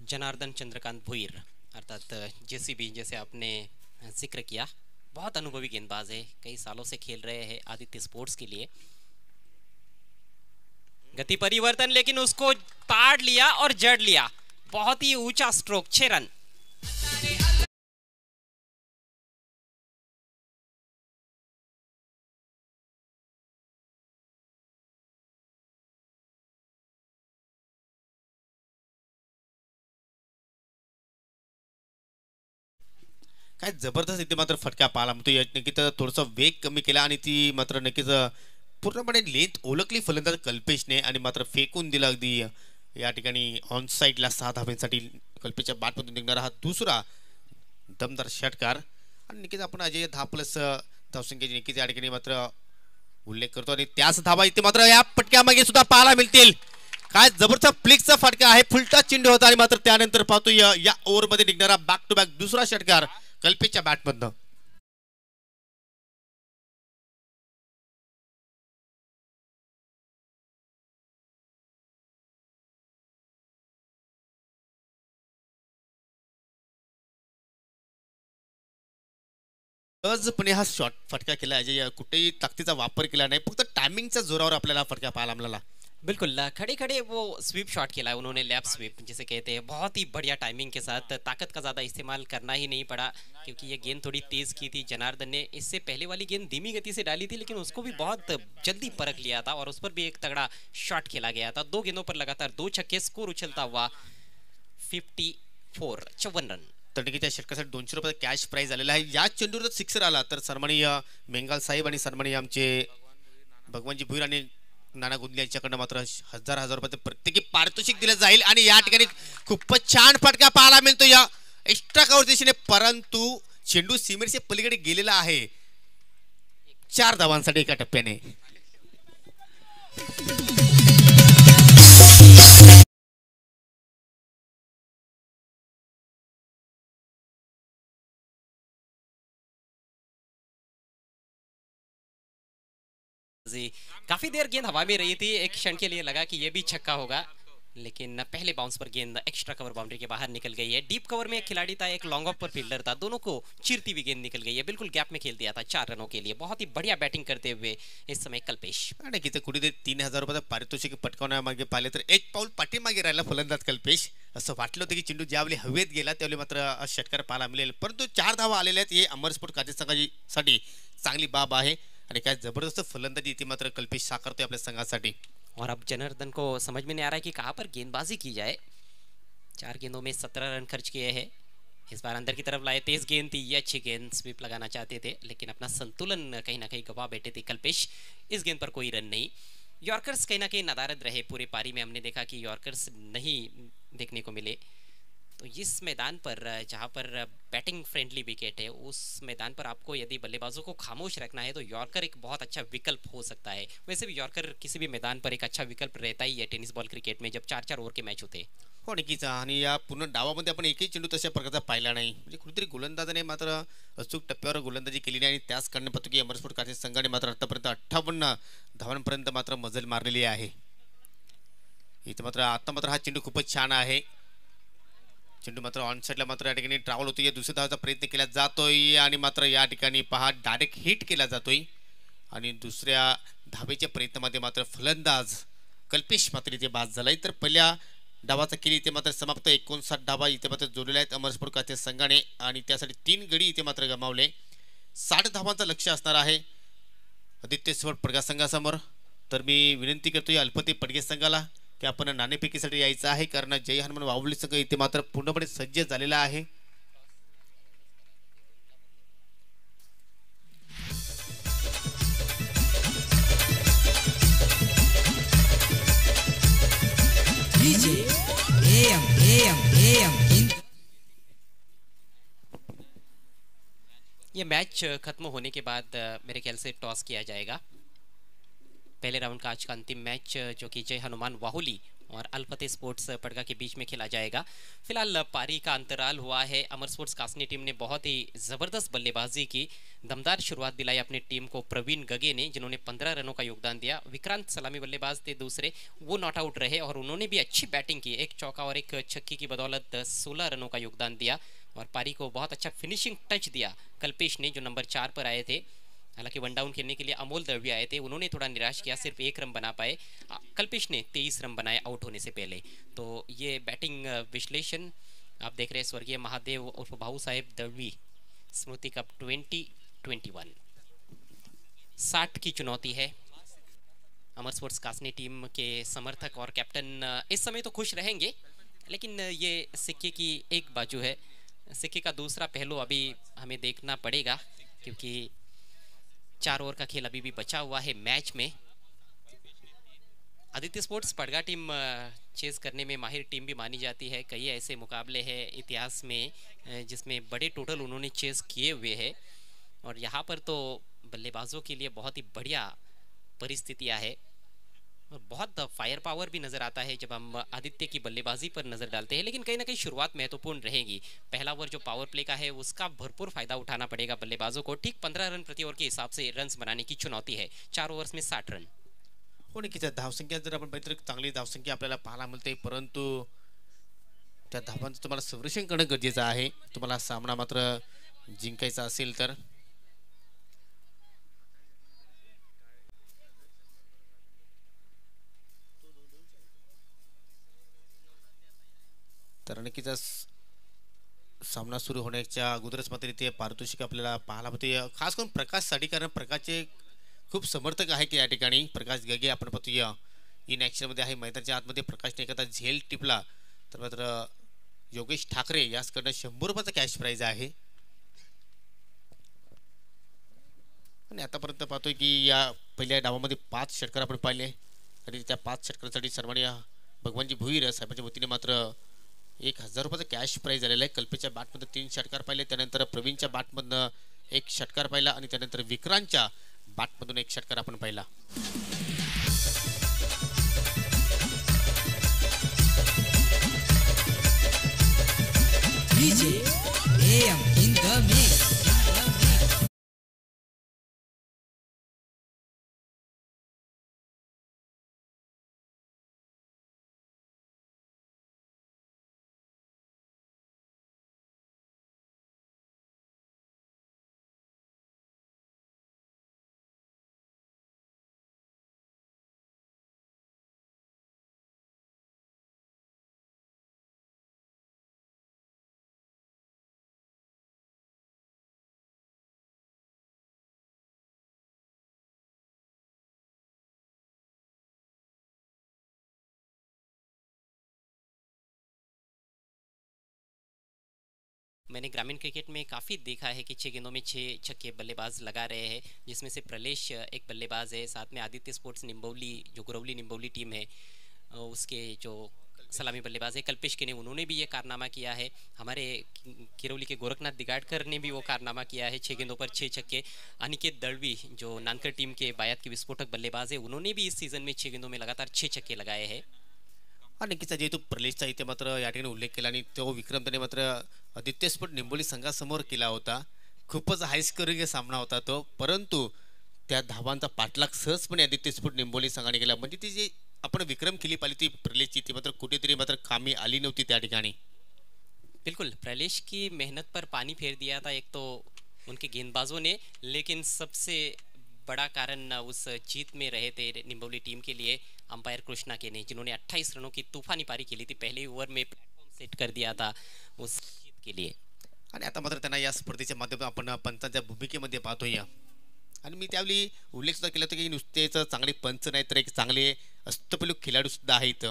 जनार्दन चंद्रकांत भुईर अर्थात JCB, जैसे आपने जिक्र किया, बहुत अनुभवी गेंदबाज है, कई सालों से खेल रहे हैं आदित्य स्पोर्ट्स के लिए। गति परिवर्तन, लेकिन उसको पाड़ लिया और जड़ लिया, बहुत ही ऊंचा स्ट्रोक, 6 रन। काय जबरदस्त इथे मात्र फटका पाहायला मिळतो. नक्कीच थोडासा वेग कमी केला आणि ती मात्र नक्कीच पूर्णपणे लेंथ ओळखली फलंदाज कल्पेशने आणि मात्र फेकून दिला अगदी या ठिकाणी ऑन साईडला 6 धाब्यांसाठी कल्पेशच्या बॅटमधून निघणारा हा दुसरा दमदार षटकार. आणि नक्कीच आपण अजय 10+ धावसंख्येची नक्कीच या ठिकाणी मात्र उल्लेख करतो आणि त्याच धाबा इथे मात्र या फटक्यामागे सुद्धा पाहायला मिळतील. काय जबरदस्त फ्लिकचा फटका आहे, फुलटा चेंडू होता आणि मात्र त्यानंतर पाहतो या ओव्हरमध्ये निघणारा बॅक टू बॅक दुसरा षटकार कल्पेशच्या बॅटमधनं. सहजपणे हा शॉट फटका केला अजय, कुठेही ताकदीचा वापर केला नाही, फक्त टायमिंगच्या जोरावर आपल्याला फटका पाहायला मिळाला. बिल्कुल, खड़े खड़े वो स्वीप शॉट खेला उन्होंने, लैप स्वीप जिसे कहते हैं, बहुत ही बढ़िया टाइमिंग के साथ, ताकत का ज़्यादा इस्तेमाल करना ही नहीं पड़ा क्योंकि ये गेंद थोड़ी तेज़ की थी जनार्दन ने। इससे पहले वाली गेंद धीमी गति से डाली थी, लेकिन उसको भी बहुत जल्दी परख लिया था और उस पर भी एक तगड़ा शॉट खेला गया था। 2 गेंदों पर लगातार 2 छक्के, स्कोर उछलता हुआ 54 रन। तडकीच्या षटकासाठी 200 रुपये कॅश प्राइज आलेला आहे. या चेंडूवर सिक्सर आला तर सन्माननीय मेंगाल साहेब आणि सन्माननीय आमचे भगवानजी भुईर आणि नाना गुंदले यांच्याकडनं मात्र 1000 रुपये प्रत्येकी पारितोषिक दिलं जाईल. आणि या ठिकाणी खूपच छान फटका पाहायला मिळतो या एक्स्ट्रा कव्हर दिशेने, परंतु चेंडू सीमेच्या पलीकडे गेलेला आहे 4 धावांसाठी एका टप्प्याने. जी, काफी देर गेंद हवा में रही थी, एक क्षण के लिए लगा कि ये भी छक्का होगा, लेकिन पहले बाउंस पर गेंद एक्स्ट्रा कवर बाउंड्री के बाहर निकल गई है। डीप कवर में एक खिलाड़ी था, एक लॉन्ग ऑफ पर फील्डर था, दोनों को चीरती हुई गेंद निकल गई है। बिल्कुल गैप में खेल दिया था 4 रनों के लिए। बहुत ही बढ़िया बैटिंग करते हुए इस समय कल्पेश। आणि किती कुठेतरी 3,000 रुपयाचं पारितोषिक पटकावण्यामागे पाहिले तर एक पाऊल पाठीमागे राहिला फलंदाज कल्पेश. असं वाटलं होतं की चेंडू ज्यावेळी हवेत गेला त्यावेळी मात्र षटकार पाहायला मिळेल, परंतु 4 धावा आलेल्या आहेत. हे अमर स्पोर्ट खाते संघासाठी चांगली बाब आहे आणि काय जबरदस्त फलंदाजी इथे मात्र कल्पेश साकारतोय आपल्या संघासाठी. और अब जनार्दन को समझ में नहीं आ रहा है कि कहाँ पर गेंदबाजी की जाए। 4 गेंदों में 17 रन खर्च किए हैं। इस बार अंदर की तरफ लाए, तेज गेंद थी ये, अच्छी गेंद, स्वीप लगाना चाहते थे लेकिन अपना संतुलन कहीं ना कहीं गवा बैठे थे कल्पेश। इस गेंद पर कोई रन नहीं। यॉर्कर्स कहीं ना कहीं नदारद रहे पूरे पारी में। हमने देखा कि यॉर्कर्स नहीं देखने को मिले। तो इस मैदान पर जहाँ पर बैटिंग फ्रेंडली विकेट है, उस मैदान पर आपको यदि बल्लेबाजों को खामोश रखना है तो यॉर्कर एक बहुत अच्छा विकल्प हो सकता है। वैसे भी यॉर्कर किसी भी मैदान पर एक अच्छा विकल्प रहता ही है टेनिस बॉल क्रिकेट में, जब 4-4 ओवर के मैच होते हैं। हो नक्कीच. आणि या पूर्ण डावामध्ये आपण एकही चेंडू तशा प्रकारचा पाहिला नाही. म्हणजे कुठेतरी गोलंदाजाने मात्र अचूक टप्प्यावर गोलंदाजी केली नाही आणि त्याच कारणे पाहतो की अमरस्पोर्ट खाते संघाने मात्र आतापर्यंत 58 धावांपर्यंत मात्र मजल मारलेली आहे. इथे मात्र आता मात्र हा चेंडू खूपच छान आहे. चेंडू मात्र ऑन साईडला मात्र या ठिकाणी ट्रॅव्हल होतोय. दुसऱ्या धावाचा प्रयत्न केला जातोय आणि मात्र या ठिकाणी पहा डायरेक्ट हिट केला जातोय आणि दुसऱ्या धावेच्या प्रयत्नामध्ये मात्र फलंदाज कल्पेश मात्र इथे बाद झालाय. तर पहिल्या डावाचा केली इथे मात्र समाप्त. 59 डावा इथे मात्र जोडलेला आहेत अमर स्पोर्ट खाते संघाने आणि त्यासाठी 3 गडी इथे मात्र गमावले. 60 धावांचं लक्ष्य असणार आहे आदित्य स्पोर्ट पडगा संघासमोर. तर मी विनंती करतोय अल्पते पडगे संघाला की आपण नाणेफेकीसाठी यायचं आहे, कारण जय हनुमान वाहुली संघ इथे मात्र पूर्णपणे सज्ज झालेला आहे. ये मैच खत्म होने के बाद मेरे ख्याल से टॉस किया जाएगा। पहले राउंड का आज का अंतिम मैच जो कि जय हनुमान वाहुली और अलफते स्पोर्ट्स पडगा के बीच में खेला जाएगा। फिलहाल पारी का अंतराल हुआ है। अमर स्पोर्ट्स कासनी टीम ने बहुत ही ज़बरदस्त बल्लेबाजी की, दमदार शुरुआत दिलाई अपनी टीम को प्रवीण गगे ने, जिन्होंने 15 रनों का योगदान दिया। विक्रांत सलामी बल्लेबाज थे दूसरे, वो नॉट आउट रहे और उन्होंने भी अच्छी बैटिंग की। एक चौका और एक छक्के की बदौलत 16 रनों का योगदान दिया और पारी को बहुत अच्छा फिनिशिंग टच दिया कल्पेश ने, जो नंबर 4 पर आए थे। हालांकि वन डाउन खेलने के लिए अमोल दर्वी आए थे, उन्होंने थोड़ा निराश किया, सिर्फ 1 रन बना पाए। कल्पेश ने 23 रन बनाए आउट होने से पहले। तो ये बैटिंग विश्लेषण आप देख रहे हैं स्वर्गीय महादेव उर्फ भाऊ साहेब दर्वी स्मृति कप 2021। 60 की चुनौती है। अमर स्पोर्ट्स कासनी टीम के समर्थक और कैप्टन इस समय तो खुश रहेंगे, लेकिन ये सिक्के की एक बाजू है। सिक्के का दूसरा पहलू अभी हमें देखना पड़ेगा, क्योंकि 4 ओवर का खेल अभी भी बचा हुआ है मैच में। आदित्य स्पोर्ट्स पडगा टीम चेस करने में माहिर टीम भी मानी जाती है। कई ऐसे मुकाबले हैं इतिहास में जिसमें बड़े टोटल उन्होंने चेस किए हुए हैं और यहाँ पर तो बल्लेबाजों के लिए बहुत ही बढ़िया परिस्थितियाँ है और बहुत फायर पावर भी नज़र आता है जब हम आदित्य की बल्लेबाजी पर नज़र डालते हैं। लेकिन कहीं ना कहीं शुरुआत महत्वपूर्ण रहेगी। पहला ओवर जो पावर प्ले का है उसका भरपूर फायदा उठाना पड़ेगा बल्लेबाजों को। ठीक 15 रन प्रति ओवर के हिसाब से रन्स बनाने की चुनौती है। 4 ओवर्स में 60 रन। हो नक्कीच. धावसंख्या जर आपण पाहिलं तर चांगली धावसंख्या आपल्याला पाहायला मिळते, परंतु त्या धावांचं तुम्हाला संरक्षण करणं गरजेचं आहे तुम्हाला सामना मात्र जिंकायचा असेल तर. तर नक्कीच सामना सुरू होण्याच्या अगोदरच मात्र इथे पारितोषिक आपल्याला पाहायला मिळते, खास करून प्रकाशसाठी, कारण प्रकाशचे खूप समर्थक आहे की या ठिकाणी. प्रकाश गगे आपण पाहतोय इन ॲक्शनमध्ये आहे. मैदानाच्या आतमध्ये प्रकाशने एखादा झेल टिपला तर मात्र योगेश ठाकरे याचकडनं 100 रुपयाचा कॅश प्राईज आहे. आणि आतापर्यंत पाहतोय की या पहिल्या डावामध्ये 5 षटकार आपण पाहिले आणि त्या 5 षटकारासाठी सन्माननीय भगवानजी भुईर साहेबांच्या वतीने मात्र 1000 रुपयाचा कॅश प्राईज आलेला आहे. कल्पेच्या बॅटमध्ये 3 षटकार पाहिले, त्यानंतर प्रवीणच्या बॅटमधनं 1 षटकार पाहिला आणि त्यानंतर विक्रांतच्या बॅटमधून 1 षटकार आपण पाहिला. in the mix. मैंने ग्रामीण क्रिकेट में काफ़ी देखा है कि 6 गेंदों में 6 छक्के बल्लेबाज लगा रहे हैं, जिसमें से प्रलेश एक बल्लेबाज है, साथ में आदित्य स्पोर्ट्स निम्बोली जो गुरवली निम्बोली टीम है उसके जो सलामी बल्लेबाज है कल्पेश के ने उन्होंने भी ये कारनामा किया है। हमारे किरौली के गोरखनाथ दिगाड़कर ने भी वो कारनामा किया है, 6 गेंदों पर 6 छक्के। अनिकेत दड़वी जो नानकर टीम के बायत के विस्फोटक बल्लेबाज है उन्होंने भी इस सीजन में 6 गेंदों में लगातार 6 छक्के लगाए हैं। आणि नक्कीच जे तू प्रलेशचा इथे मात्र या ठिकाणी उल्लेख केला आणि तो विक्रम त्याने मात्र आदित्य स्पोर्ट निंबोली संघासमोर केला होता. खूपच हाय स्कोरिंग सामना होता तो, परंतु त्या धावांचा पाठलाग सहजपणे आदित्य स्पोर्ट निंबोली संघाने केला. म्हणजे ती जी आपण विक्रम केली पाहिली ती प्रलेशची ती मात्र कुठेतरी मात्र कामी आली नव्हती त्या ठिकाणी. बिल्कुल प्रलेश की मेहनत पर पानी फेर दिया था एक तो उनके गेंदबाजों ने, लेकिन सबसे बड़ा कारण उस जीत में रहे थे निम्बोली टीम के लिए अंपायर कृष्णा के ने, जिन्होंने 28 रनों की तूफानी पारी खेली थी, पहले ओवर में प्लेटफॉर्म सेट कर दिया था उस जीत के लिए. आणि आता मात्र त्यांना या स्पर्धेच्या माध्यमातून आपण पंचांच्या भूमिकेमध्ये पाहतोय. आणि मी त्यावेळी उल्लेख सुद्धा केला होता की नुसतेच चांगले पंच नाही तर एक चांगले अष्टपैलू खेळाडू सुद्धा आहेत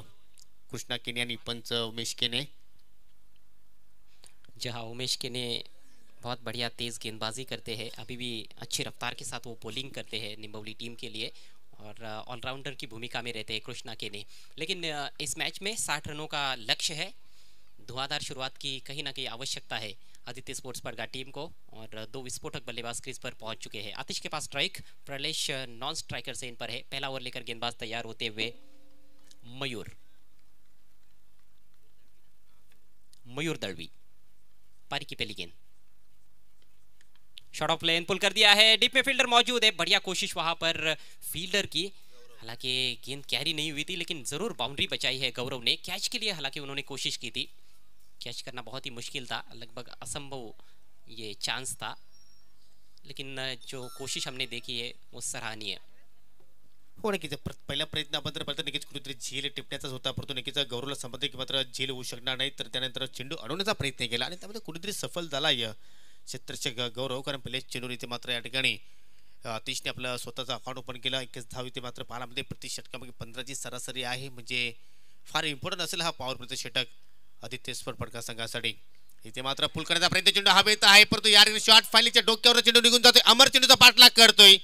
कृष्णा केने आणि पंच उमेश केने. जहां उमेश के ने बहुत बढ़िया तेज़ गेंदबाजी करते हैं, अभी भी अच्छी रफ्तार के साथ वो बॉलिंग करते हैं निम्बोली टीम के लिए और ऑलराउंडर की भूमिका में रहते हैं कृष्णा के ने. लेकिन इस मैच में 60 रनों का लक्ष्य है, धुआंधार शुरुआत की कहीं ना कहीं आवश्यकता है आदित्य स्पोर्ट्स परगा टीम को और 2 विस्फोटक बल्लेबाज क्रीज पर पहुंच चुके हैं. आतिश के पास स्ट्राइक, प्रलेश नॉन स्ट्राइकर से इन पर है. पहला ओवर लेकर गेंदबाज तैयार होते हुए मयूर मयूर दड़वी. पारी की पहली गेंद शॉट ऑफ लेन पुल कर दिया है, डीप में फील्डर मौजूद है, बढ़िया कोशिश वहां पर फील्डर की. हालांकि गेंद कैरी नहीं हुई थी लेकिन जरूर बाउंड्री बचाई है गौरव ने. कैच के लिए हालांकि उन्होंने कोशिश की थी, कैच करना बहुत ही मुश्किल था, लगभग असंभव ये चांस था, लेकिन जो कोशिश हमने देखी है वो सराहनीय. हो नक्कीच पहिल्या प्रयत्नाबद्दल परत नक्कीच कुठेतरी झेल टिपण्याचाच होता, परंतु नक्कीच गौरवला समजते की मात्र झेल होऊ शकणार नाही, तर त्यानंतर चेंडू अडवण्याचा प्रयत्न केला आणि त्यामध्ये कुठेतरी सफल झाला क्षेत्ररक्षक गौरव. कारण पहिले चेंडू इथे मात्र या ठिकाणी आतिशने आपलं स्वतःचा अकाउंट ओपन केला. 21 धाव इथे मात्र पाहामध्ये प्रति षटकामध्ये 15ची सरासरी आहे, म्हणजे फार इम्पॉर्टंट असेल हा पॉवर प्रति षटक आदित्य स्पोर्ट पडका संघासाठी. इथे मात्र पुल करण्याचा प्रयत्न, चेंडू हवेत आहे परंतु या शॉर्ट फायलीच्या डोक्यावर चेंडू निघून जातोय. अमर चेंडूचा पाठलाग करतोय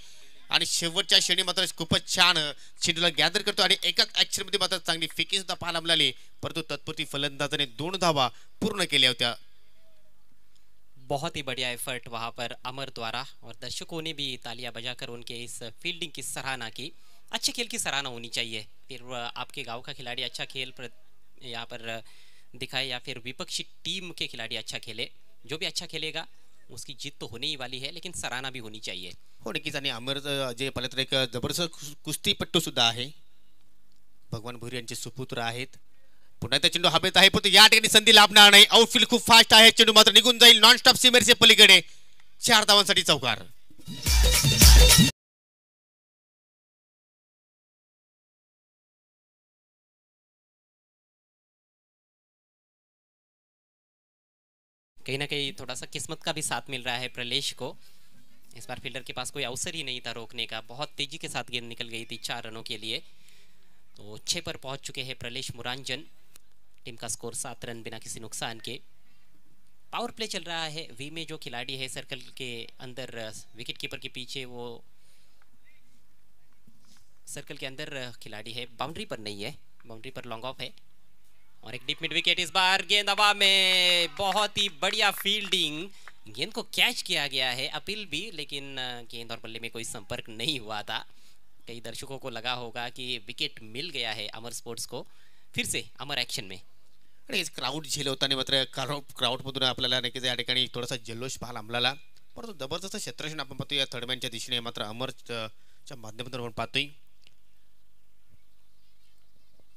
आणि शेवटच्या क्षणी मात्र खूपच छान चेंडूला गॅदर करतो आणि एकाच ऍक्शन मध्ये मात्र चांगली फेकी सुद्धा पाहायला मिळाली, परंतु तत्पुरती फलंदाजाने 2 धावा पूर्ण केल्या होत्या. बहुत ही बढ़िया एफर्ट वहां पर अमर द्वारा और दर्शकों ने भी तालियां बजाकर उनके इस फील्डिंग की सराहना की. अच्छे खेल की सराहना होनी चाहिए, फिर आपके गांव का खिलाड़ी अच्छा खेल यहाँ पर दिखाए या फिर विपक्षी टीम के खिलाड़ी अच्छा खेले, जो भी अच्छा खेलेगा उसकी जीत तो होने ही वाली है, लेकिन सराहना भी होनी चाहिए. हो नक्कीच. आणि अमर जे पाहिलं तर एक जबरदस्त कुस्तीपट्टू सुद्धा आहे, भगवान भुरी यांचे सुपुत्र आहेत. पुन्हा त्या चेंडू हवेत आहे परंतु या ठिकाणी संधी लाभणार नाही. आउटफील्ड खूप फास्ट आहे, चेंडू मात्र निघून जाईल नॉन स्टॉप सीमेरचे पलीकडे. 4 धावांसाठी चौकार. कहीं ना कहीं थोड़ा सा किस्मत का भी साथ मिल रहा है प्रलेश को. इस बार फील्डर के पास कोई अवसर ही नहीं था रोकने का, बहुत तेजी के साथ गेंद निकल गई थी 4 रनों के लिए. तो 6 पर पहुंच चुके हैं प्रलेश मुरांजन. टीम का स्कोर 7 रन बिना किसी नुकसान के. पावर प्ले चल रहा है. वी में जो खिलाड़ी है सर्कल के अंदर विकेट कीपर के पीछे, वो सर्कल के अंदर खिलाड़ी है, बाउंड्री पर नहीं है, बाउंड्री पर लॉन्ग ऑफ है. और एक डीप मिड विकेट, इस बार गेंद हवा में, बहुत ही बढ़िया फील्डिंग. गेंद को कैच किया गया है, अपील भी, लेकिन गेंद और बल्ले में कोई संपर्क नहीं हुआ था. कई दर्शकों को लगा होगा कि विकेट मिल गया है अमर स्पोर्ट्स को. फिर से अमर एक्शन में. आणि क्राऊड झेल होताना मात्र क्राऊड मधून आपल्याला नक्कीच या ठिकाणी थोडासा जल्लोष पाहायला मिळाला, परंतु जबरदस्त क्षेत्ररक्षण आपण पाहतोय या थर्डमॅनच्या दिशेने मात्र अमरच्या माध्यमातून आपण पाहतोय.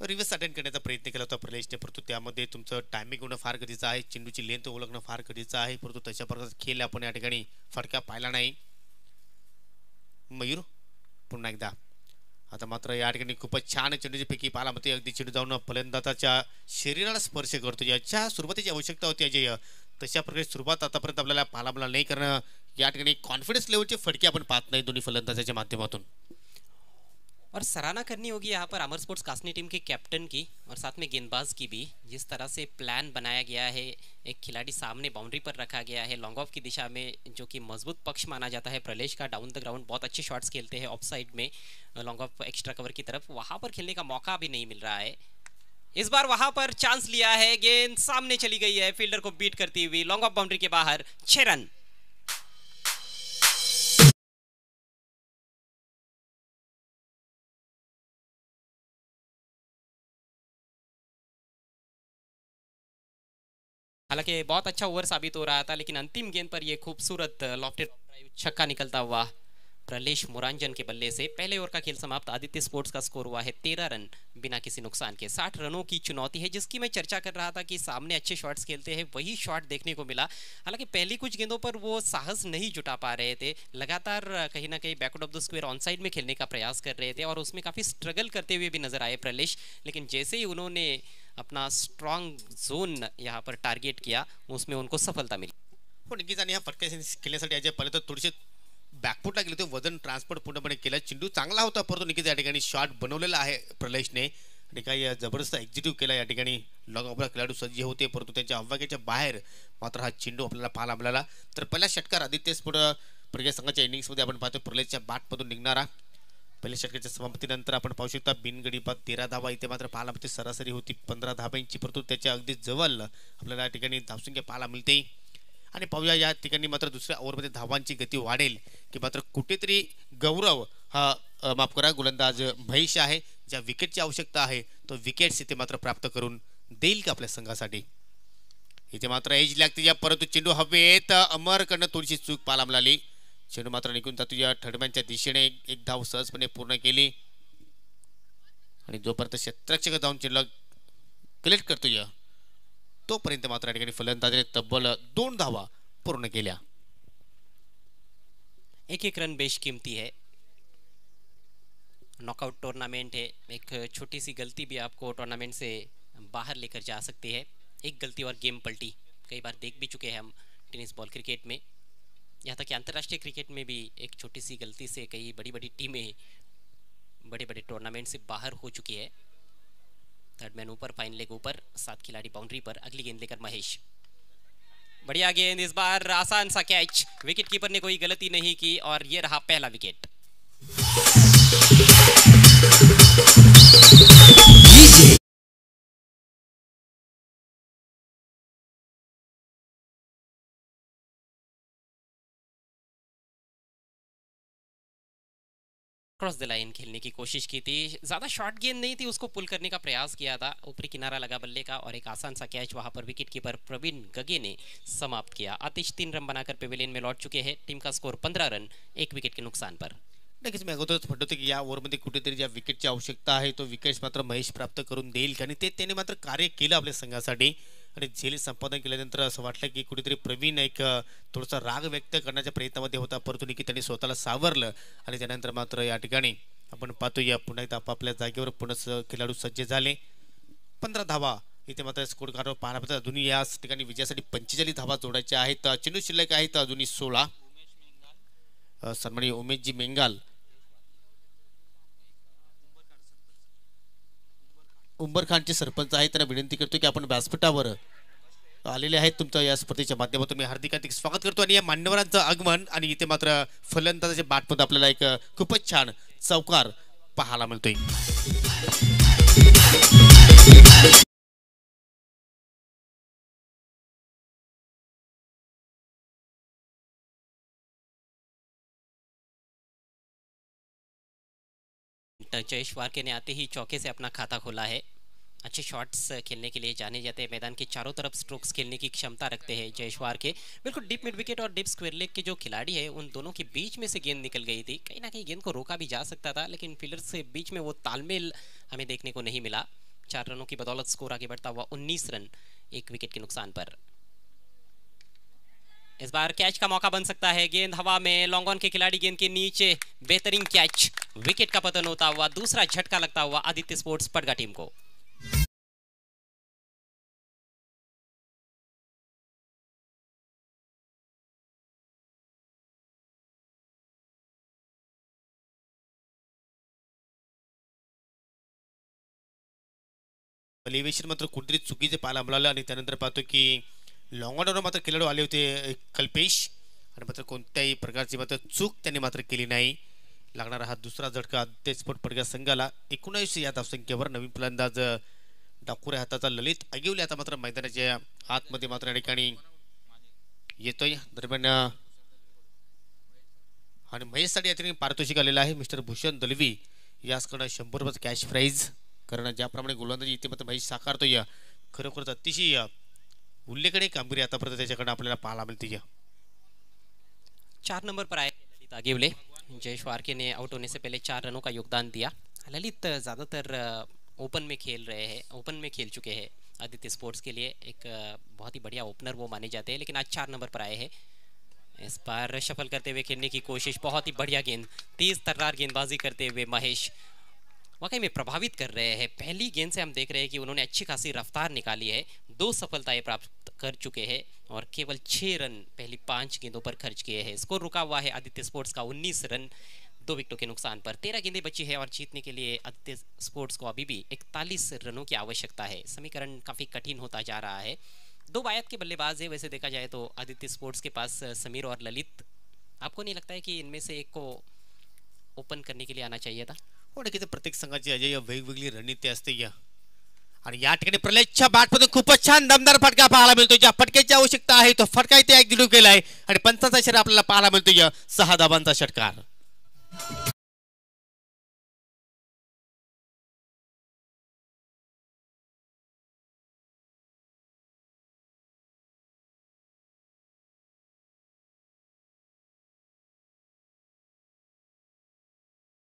रिव्हर्स अटेंड करण्याचा प्रयत्न केला होता प्रलेशने, परंतु त्यामध्ये तुमचं टायमिंग होणं फार गरजेचं आहे, चेंडूची लेंथ ओळखणं फार गरजेचं आहे, परंतु तशा प्रकारचा खेळ आपण या ठिकाणी फटका पाहिला नाही. मयूर पुन्हा एकदा. आता मात्र या ठिकाणी खूपच छान चेंडूची पैकी पाहायला मिळते. अगदी चेंडू जाऊन फलंदाजाच्या शरीराला स्पर्श करतो, याच्या सुरुवातीची आवश्यकता होती अजय. तशा प्रकारे सुरुवात आतापर्यंत आपल्याला पाहायला मिळाली नाही, कारण या ठिकाणी कॉन्फिडन्स लेवलचे फटके आपण पाहत नाही दोन्ही फलंदाजाच्या माध्यमातून. और सराहना करनी होगी यहाँ पर अमर स्पोर्ट्स कासनी टीम के कैप्टन की और साथ में गेंदबाज की भी, जिस तरह से प्लान बनाया गया है। एक खिलाड़ी सामने बाउंड्री पर रखा गया है लॉन्ग ऑफ की दिशा में, जो कि मजबूत पक्ष माना जाता है प्रलेश का। डाउन द ग्राउंड बहुत अच्छे शॉट्स खेलते हैं ऑफ साइड में, लॉन्ग ऑफ एक्स्ट्रा कवर की तरफ, वहां पर खेलने का मौका भी नहीं मिल रहा है। इस बार वहां पर चांस लिया है, गेंद सामने चली गई है, फील्डर को बीट करती हुई लॉन्ग ऑफ बाउंड्री के बाहर, 6 रन। हालांकि बहुत अच्छा ओवर साबित हो रहा था, लेकिन अंतिम गेंद पर यह खूबसूरत लॉफ्टेड ड्राइव छक्का निकलता हुआ प्रलेश मुरांजन के बल्ले से। पहले ओवर का खेल समाप्त। आदित्य स्पोर्ट्स का स्कोर हुआ है 13 रन बिना किसी नुकसान के। 60 रनों की चुनौती है, जिसकी मैं चर्चा कर रहा था कि सामने अच्छे शॉट्स खेलते हैं, वही शॉट देखने को मिला। हालांकि पहली कुछ गेंदों पर वो साहस नहीं जुटा पा रहे थे, लगातार कहीं ना कहीं backward of the square on side में खेलने का प्रयास कर रहे थे और उसमें काफी स्ट्रगल करते हुए भी नजर आए प्रलेश। लेकिन जैसे ही उन्होंने अपना स्ट्रॉन्ग जोन यहाँ पर टारगेट किया, उसमें उनको सफलता मिली। हो नक्कीच. आणि ह्या फटक्या खेळण्यासाठी याच्या पहिले तर थोडेसे बॅकफुटला गेले होते, वजन ट्रान्सपोर्ट पूर्णपणे केलं. चेंडू चांगला होता, परंतु नक्कीच या ठिकाणी शॉट बनवलेला आहे प्रलेशने आणि काही जबरदस्त एक्झिक्यूटिव्ह केला या ठिकाणी. लॉंग ऑफला खेळाडू सज्ज होते, परंतु त्यांच्या अव्याग्याच्या बाहेर मात्र हा चेंडू आपल्याला पाहायला मिळाला. तर पहिला षटकार आदित्य स्पोर्ट प्रज्ञा संघाच्या इनिंग्समध्ये आपण पाहतो प्रलेशच्या बॅटमधून निघणारा. पहिल्या षटकाच्या समाप्तीनंतर आपण पाहू शकता बिनगडी बाद 13 धावा इथे मात्र पाहायला मिळते. सरासरी होती 15 धाब्यांची, परंतु त्याच्या अगदी जवळ आपल्याला या ठिकाणी धावसंख्या पाहायला मिळते. आणि पाहूया या ठिकाणी मात्र दुसऱ्या ओव्हरमध्ये धावांची गती वाढेल की मात्र कुठेतरी गौरव हा माफ करा गोलंदाज महेश आहे, ज्या विकेटची आवश्यकता आहे तो विकेट्स इथे मात्र प्राप्त करून देईल का आपल्या संघासाठी. इथे मात्र एज लागते या, परंतु चेंडू हवेत अमरकडनं थोडीशी चूक पाहायला मिळाली. चेंडू मात्र निघून जातो या थर्डमॅनच्या दिशेने. एक धाव सहजपणे पूर्ण केली आणि जोपर्यंत क्षेत्ररक्षक जाऊन चेंडूला कलेक्ट करतो या, तोपर्यंत मात्र या ठिकाणी फलंदाजाने तब्बल 2 धावा पूर्ण केल्या. एक एक रन बेशकीमती है, नॉकआउट टूर्नामेंट है। एक छोटी सी गलती भी आपको टूर्नामेंट से बाहर लेकर जा सकती है। एक गलती और गेम पलटी कई बार देख भी चुके हैं हम टेनिस बॉल क्रिकेट में, यहाँ तक कि अंतर्राष्ट्रीय क्रिकेट में भी एक छोटी सी गलती से कई बड़ी बड़ी टीमें बड़े बड़े टूर्नामेंट से बाहर हो चुकी है। थर्ड मैन ऊपर, फाइन लेग ऊपर, 7 खिलाड़ी बाउंड्री पर। अगली गेंद लेकर महेश, बढ़िया गेंद, इस बार आसान सा कैच, विकेट कीपर ने कोई गलती नहीं की और ये रहा पहला विकेट। क्रॉस द लाइन खेलने की कोशिश की थी, ज्यादा शॉर्ट गेंद नहीं थी, उसको पुल करने का प्रयास किया था, ऊपरी किनारा लगा बल्ले का और एक आसान सा कैच वहां पर विकेट कीपर प्रवीण गगे ने समाप्त किया। आतिश 3 रन बनाकर पेविलियन में लौट चुके हैं। टीम का स्कोर 15 रन 1 विकेट के नुकसान पर। नक्कीच मी अगोदरच म्हणत होतो की या ओव्हरमध्ये कुठेतरी ज्या विकेटची आवश्यकता आहे तो विकेट्स मात्र महेश प्राप्त करून देईल, आणि ते त्याने मात्र कार्य केलं आपल्या संघासाठी. आणि झेल संपादन केल्यानंतर असं वाटलं की कुठेतरी प्रवीण एक थोडासा राग व्यक्त करण्याच्या प्रयत्नामध्ये होता, परंतु की त्यांनी स्वतःला सावरलं आणि त्यानंतर मात्र या ठिकाणी आपण पाहतो या पुन्हा एकदा आपापल्या जागेवर पुन्हा खेळाडू सज्ज झाले. 15 धावा इथे मात्र स्कोर कार्डवर पाहायला मिळतात. अजूनही या ठिकाणी विजयासाठी 45 धावा जोडायच्या आहेत. चेंडू शिल्लक आहेत अजूनही 16. सन्माननीय उमेशजी मेंगाल, उंबरखानचे सरपंच आहेत, त्यांना विनंती करतो की आपण व्यासपीठावर आलेले आहेत तुमचं या स्पर्धेच्या माध्यमातून मी हार्दिक हार्दिक स्वागत करतो. आणि या मान्यवरांचं आगमन आणि इथे मात्र फलंदाजाच्या बॅटमध्ये आपल्याला एक खूपच छान चौकार पाहायला मिळतोय. जयेश वारके ने आते ही चौके से अपना खाता खोला है। अच्छे शॉट्स खेलने के लिए जाने जाते हैं, मैदान के चारों तरफ स्ट्रोक्स खेलने की क्षमता रखते हैं जयेश वारके। बिल्कुल डीप मिड विकेट और डीप स्क्वायर लेग के जो खिलाड़ी है उन दोनों के बीच में से गेंद निकल गई थी। कहीं ना कहीं गेंद को रोका भी जा सकता था, लेकिन फील्डर्स के बीच में वो तालमेल हमें देखने को नहीं मिला। 4 रनों की बदौलत स्कोर आगे बढ़ता हुआ 19 रन 1 विकेट के नुकसान पर। इस बार कैच का मौका बन सकता है, गेंद हवा में, लॉन्ग ऑन के खिलाड़ी गेंद के नीचे, बेहतरीन कैच, विकेट का पतन होता हुआ, दूसरा झटका लगता हुआ आदित्य स्पोर्ट्स पडगा टीम को। एलिव्हेशन मात्र कुठेतरी चुकीचे पाहायला मिळालं आणि त्यानंतर पाहतो की लॉंग ऑर्डरवर मात्र खेळाडू आले होते कल्पेश आणि मात्र कोणत्याही प्रकारची मात्र चूक त्यांनी मात्र केली नाही. लागणारा हा दुसरा झटका आदित्य स्पोर्ट पडगा संघाला 19 या धावसंख्येवर. नवीन फलंदाज डाकुऱ्या हाताचा ललित आगिवले आता मात्र मैदानाच्या आतमध्ये मात्र या ठिकाणी येतोय. दरम्यान आणि महेशसाठी या ठिकाणी पारितोषिक आलेलं आहे. मिस्टर भूषण दलवी याचकडं 100 रुपये कॅश प्राईज. कारण ज्याप्रमाणे गोलंदाजी इथे मात्र महेश साकारतोय खरोखरच अतिशय उल्लेखनीय कामगिरी आतापर्यंत त्याच्याकडे आपल्याला पाहायला मिळते. 4 नंबर पर आए ललित आगिवले. जयेश वारके ने आउट होने से पहले 4 रनों का योगदान दिया. ललित ज़्यादातर ओपन में खेल रहे हैं, ओपन में खेल चुके हैं आदित्य स्पोर्ट्स के लिए. एक बहुत ही बढ़िया ओपनर वो माने जाते हैं, लेकिन आज 4 नंबर पर आए हैं. इस बार शफल करते हुए खेलने की कोशिश, बहुत ही बढ़िया गेंद, तेज तर्रार गेंदबाजी करते हुए महेश वाकई में प्रभावित कर रहे हैं. पहली गेंद से हम देख रहे हैं कि उन्होंने अच्छी खासी रफ्तार निकाली है. 2 सफलताएं प्राप्त कर चुके हैं और केवल 6 रन पहली 5 गेंदों पर खर्च किए हैं. स्कोर रुका हुआ है आदित्य स्पोर्ट्स का 19 रन 2 विकेटों के नुकसान पर. 13 गेंदें बची है और जीतने के लिए आदित्य स्पोर्ट्स को अभी भी 41 रनों की आवश्यकता है. समीकरण काफ़ी कठिन होता जा रहा है. 2 बायत के बल्लेबाज है वैसे देखा जाए तो आदित्य स्पोर्ट्स के पास समीर और ललित. आपको नहीं लगता है कि इनमें से एक को ओपन करने के लिए आना चाहिए था? नक्कीच प्रत्येक संघाची अजय वेगवेगळी रणनीती असते आणि या ठिकाणी प्रलेशच्या बॅटमधून खूपच छान दमदार फटका पाहायला मिळतो. ज्या फटक्याची आवश्यकता आहे तो फटका इथे एक दिलू केलाय आणि पंचाचा षटकार आपल्याला पाहायला मिळतो 6 धाबांचा षटकार.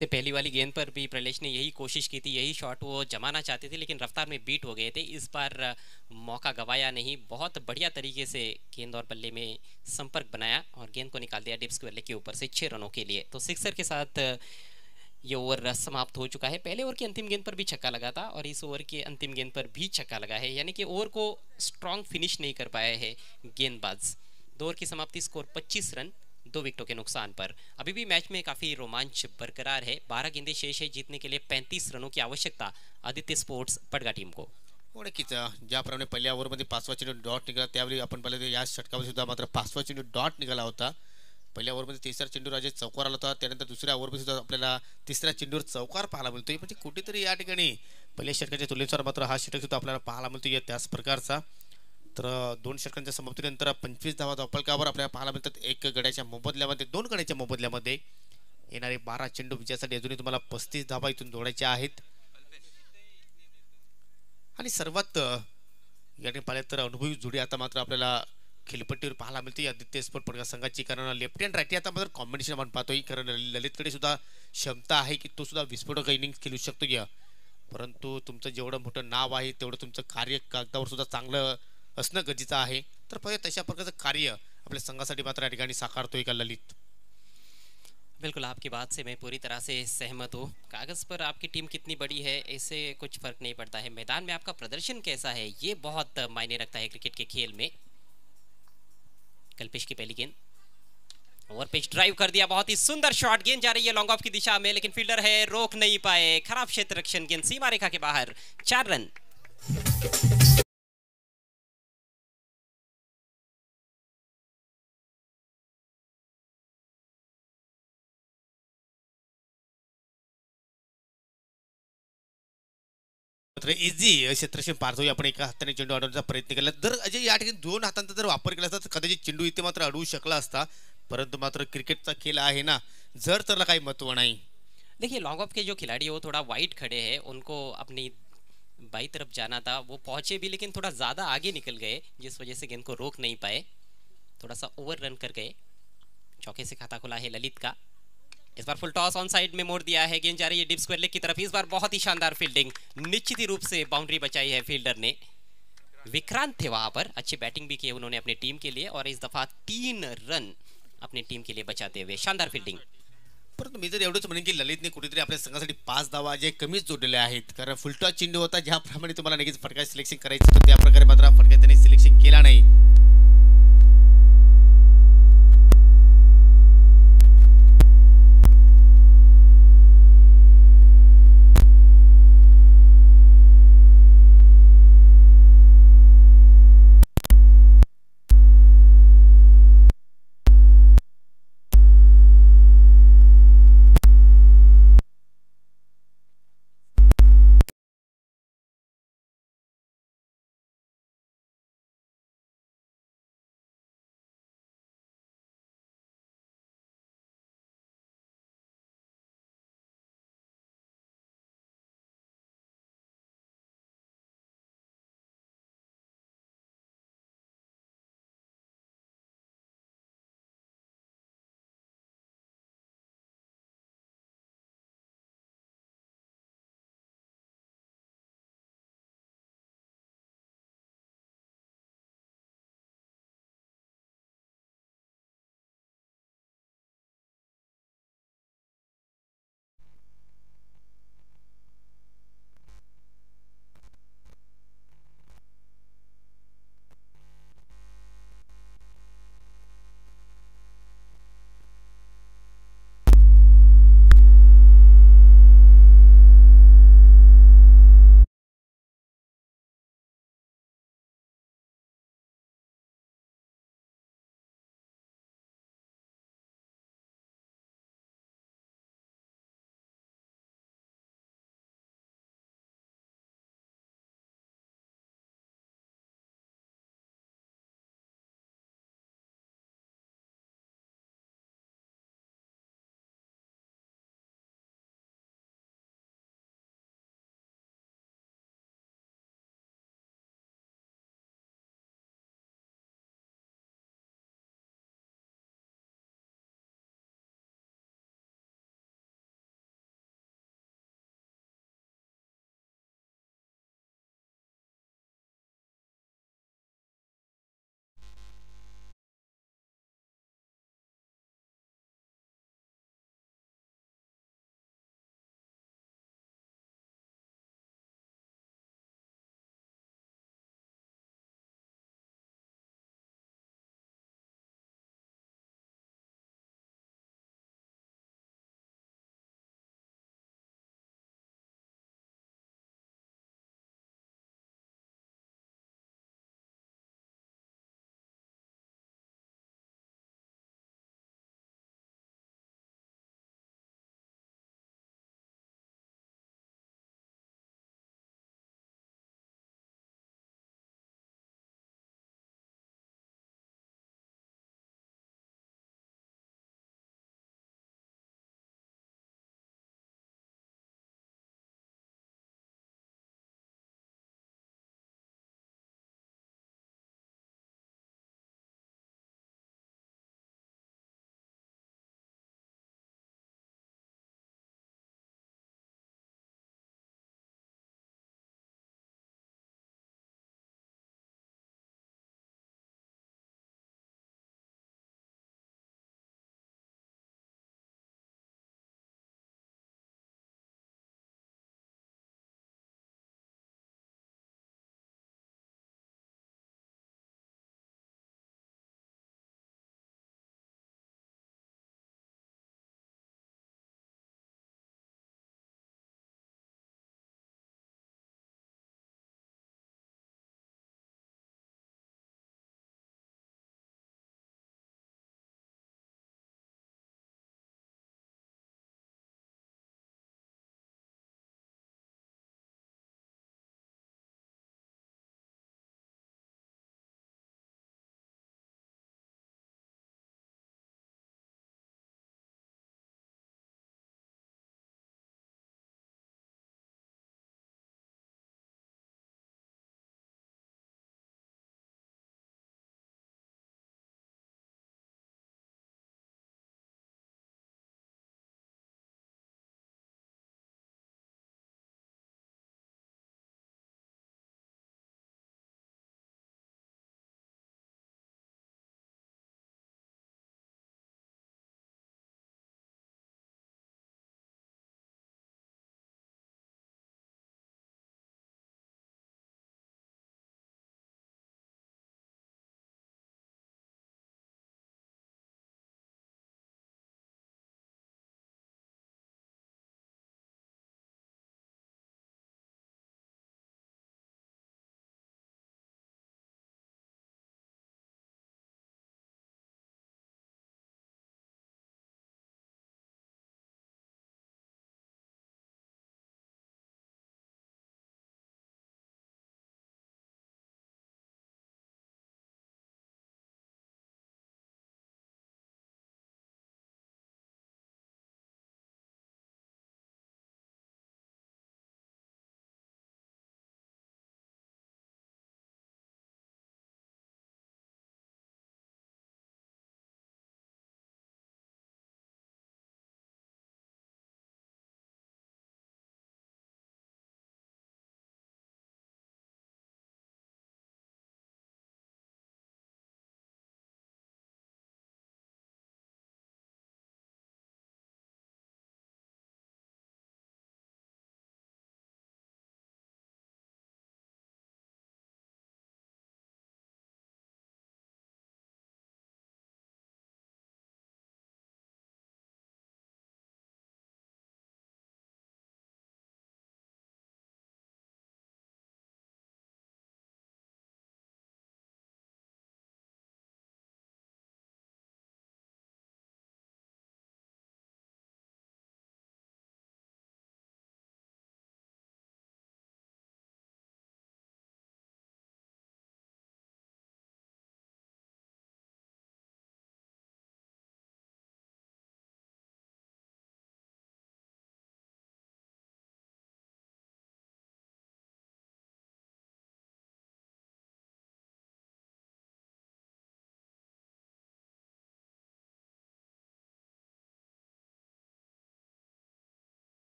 पहली वाली गेंद पर भी प्रलेश ने यही कोशिश की थी, यही शॉट वो जमाना चाहते थे, लेकिन रफ्तार में बीट हो गए थे. इस बार मौका गवाया नहीं, बहुत बढ़िया तरीके से गेंद और बल्ले में संपर्क बनाया और गेंद को निकाल दिया डीप स्क्वायर लेग के ऊपर से 6 रनों के लिए. तो सिक्सर के साथ ये ओवर समाप्त हो चुका है. पहले ओवर की अंतिम गेंद पर भी छक्का लगा था और इस ओवर की अंतिम गेंद पर भी छक्का लगा है, यानी कि ओवर को स्ट्रॉन्ग फिनिश नहीं कर पाए हैं गेंदबाज. 2 ओवर की समाप्ति, स्कोर 25 रन 2 विकेटों के नुकसान पर. अभी भी मैच में काफी रोमांच बरकरार है. 12 गेंदें शेष है. जीतने के लिए 35 रनों की आवश्यकता आदित्य स्पोर्ट्स पडगा टीम को. नक्कीच ज्याप्रमाणे पहिल्या ओव्हरमध्ये 5वा चेंडू डॉट निघाला त्यावेळी आपण पाहिलं या षटकामध्ये सुद्धा मात्र 5वा चेंडू डॉट निघाला होता. पहिल्या ओव्हरमध्ये 3रा चेंडू राजे चौकार आला होता. त्यानंतर दुसऱ्या ओव्हरमध्ये सुद्धा आपल्याला 3ऱ्या चेंडूवर चौकार पाहायला मिळतोय. म्हणजे कुठेतरी या ठिकाणी पहिल्या षटकाच्या तुलनेनुसार मात्र हा षटक सुद्धा आपल्याला पाहायला मिळतोय त्याच प्रकारचा. तर 2 षटकांच्या समाप्तीनंतर 25 धावा धावफलकावर आपल्याला पाहायला मिळतात. 1 गड्याच्या मोबदल्यामध्ये 2 गड्याच्या मोबदल्यामध्ये येणारे 12 चेंडू विजयासाठी अजूनही तुम्हाला 35 धावा इथून जोडायच्या आहेत. आणि सर्वात याने पाहिलं तर अनुभवी जोडी आता मात्र आपल्याला खेळपट्टीवर पाहायला मिळते आदित्य स्पोर्ट पडगा संघाची. कारण लेफ्ट हँड राईट आता मात्र कॉम्बिनेशन आपण पाहतोय. कारण ललितकडे सुद्धा क्षमता आहे की तो सुद्धा विस्फोटक इनिंग्स खेळू शकतो या. परंतु तुमचं जेवढं मोठं नाव आहे तेवढं तुमचं कार्य कागदावर सुद्धा चांगलं असणं गरजेचं आहे. तर पाहिजे तशा प्रकारचं कार्य आपल्या संघासाठी मात्र या ठिकाणी साकारतोय का ललित? बिल्कुल, आपकी बात से मैं पूरी तरह से सहमत हूँ. कागज़ पर आपकी टीम कितनी बड़ी है इससे कुछ फर्क नहीं पड़ता है, मैदान में आपका प्रदर्शन कैसा है ये बहुत मायने रखता है क्रिकेट के खेल में. कल्पेश की पहली गेंद ओवर पिच ड्राइव कर दिया, बहुत ही सुंदर शॉट. गेंद जा रही है लॉन्ग ऑफ की दिशा में, लेकिन फील्डर है रोक नहीं पाए. खराब क्षेत्र रक्षण, गेंद सीमा रेखा के बाहर. 4 रन. इझी क्षेत्रक्षण पारतोय आपण. एका हाताने चेंडू अडवण्याचा प्रयत्न केला. जर अजय या ठिकाणी 2 हातांचा जर वापर केला असता तर कदाचित चेंडू इथे मात्र अडवू शकला असता. परंतु मात्र क्रिकेटचा खेळ आहे ना, जर त्याला काही महत्व नाही. देखिए, लॉन्ग ऑफ के जो खिलाड़ी वो थोड़ा वाइड खड़े हैं, उनको अपनी बाई तरफ जाना था, वो पहुंचे भी लेकिन थोड़ा ज़्यादा आगे निकल गए, जिस वजह से गेंद को रोक नहीं पाए. थोड़ा सा ओवर रन कर गए. चौके से खाता खुला है ललित का. इस बार फुल टॉस ऑन साइड में मोड़ दिया है. गेंद जा रही है डीप स्क्वायर लेग की तरफ. इस बार बहुत ही शानदार फील्डिंग, निश्चित ही रूप से बाउंड्री बचाई है फील्डर ने. विक्रांत थे वहां पर, अच्छी बैटिंग भी की उन्होंने अपनी टीम के लिए और इस दफा 3 रन अपनी टीम के लिए बचाते हुए शानदार फील्डिंग. परंतु मी जर एवढंच म्हणेन की ललितने कुठेतरी आपल्या संघासाठी 5 धावा जे कमीच जोडलेले आहेत. कारण फुलटॉस चेंडू होता, ज्याप्रमाणे तुम्हाला नक्कीच फटका सिलेक्शन करायचं होतं त्या प्रकारे मात्र फटका त्यांनी सिलेक्शन केला नाही.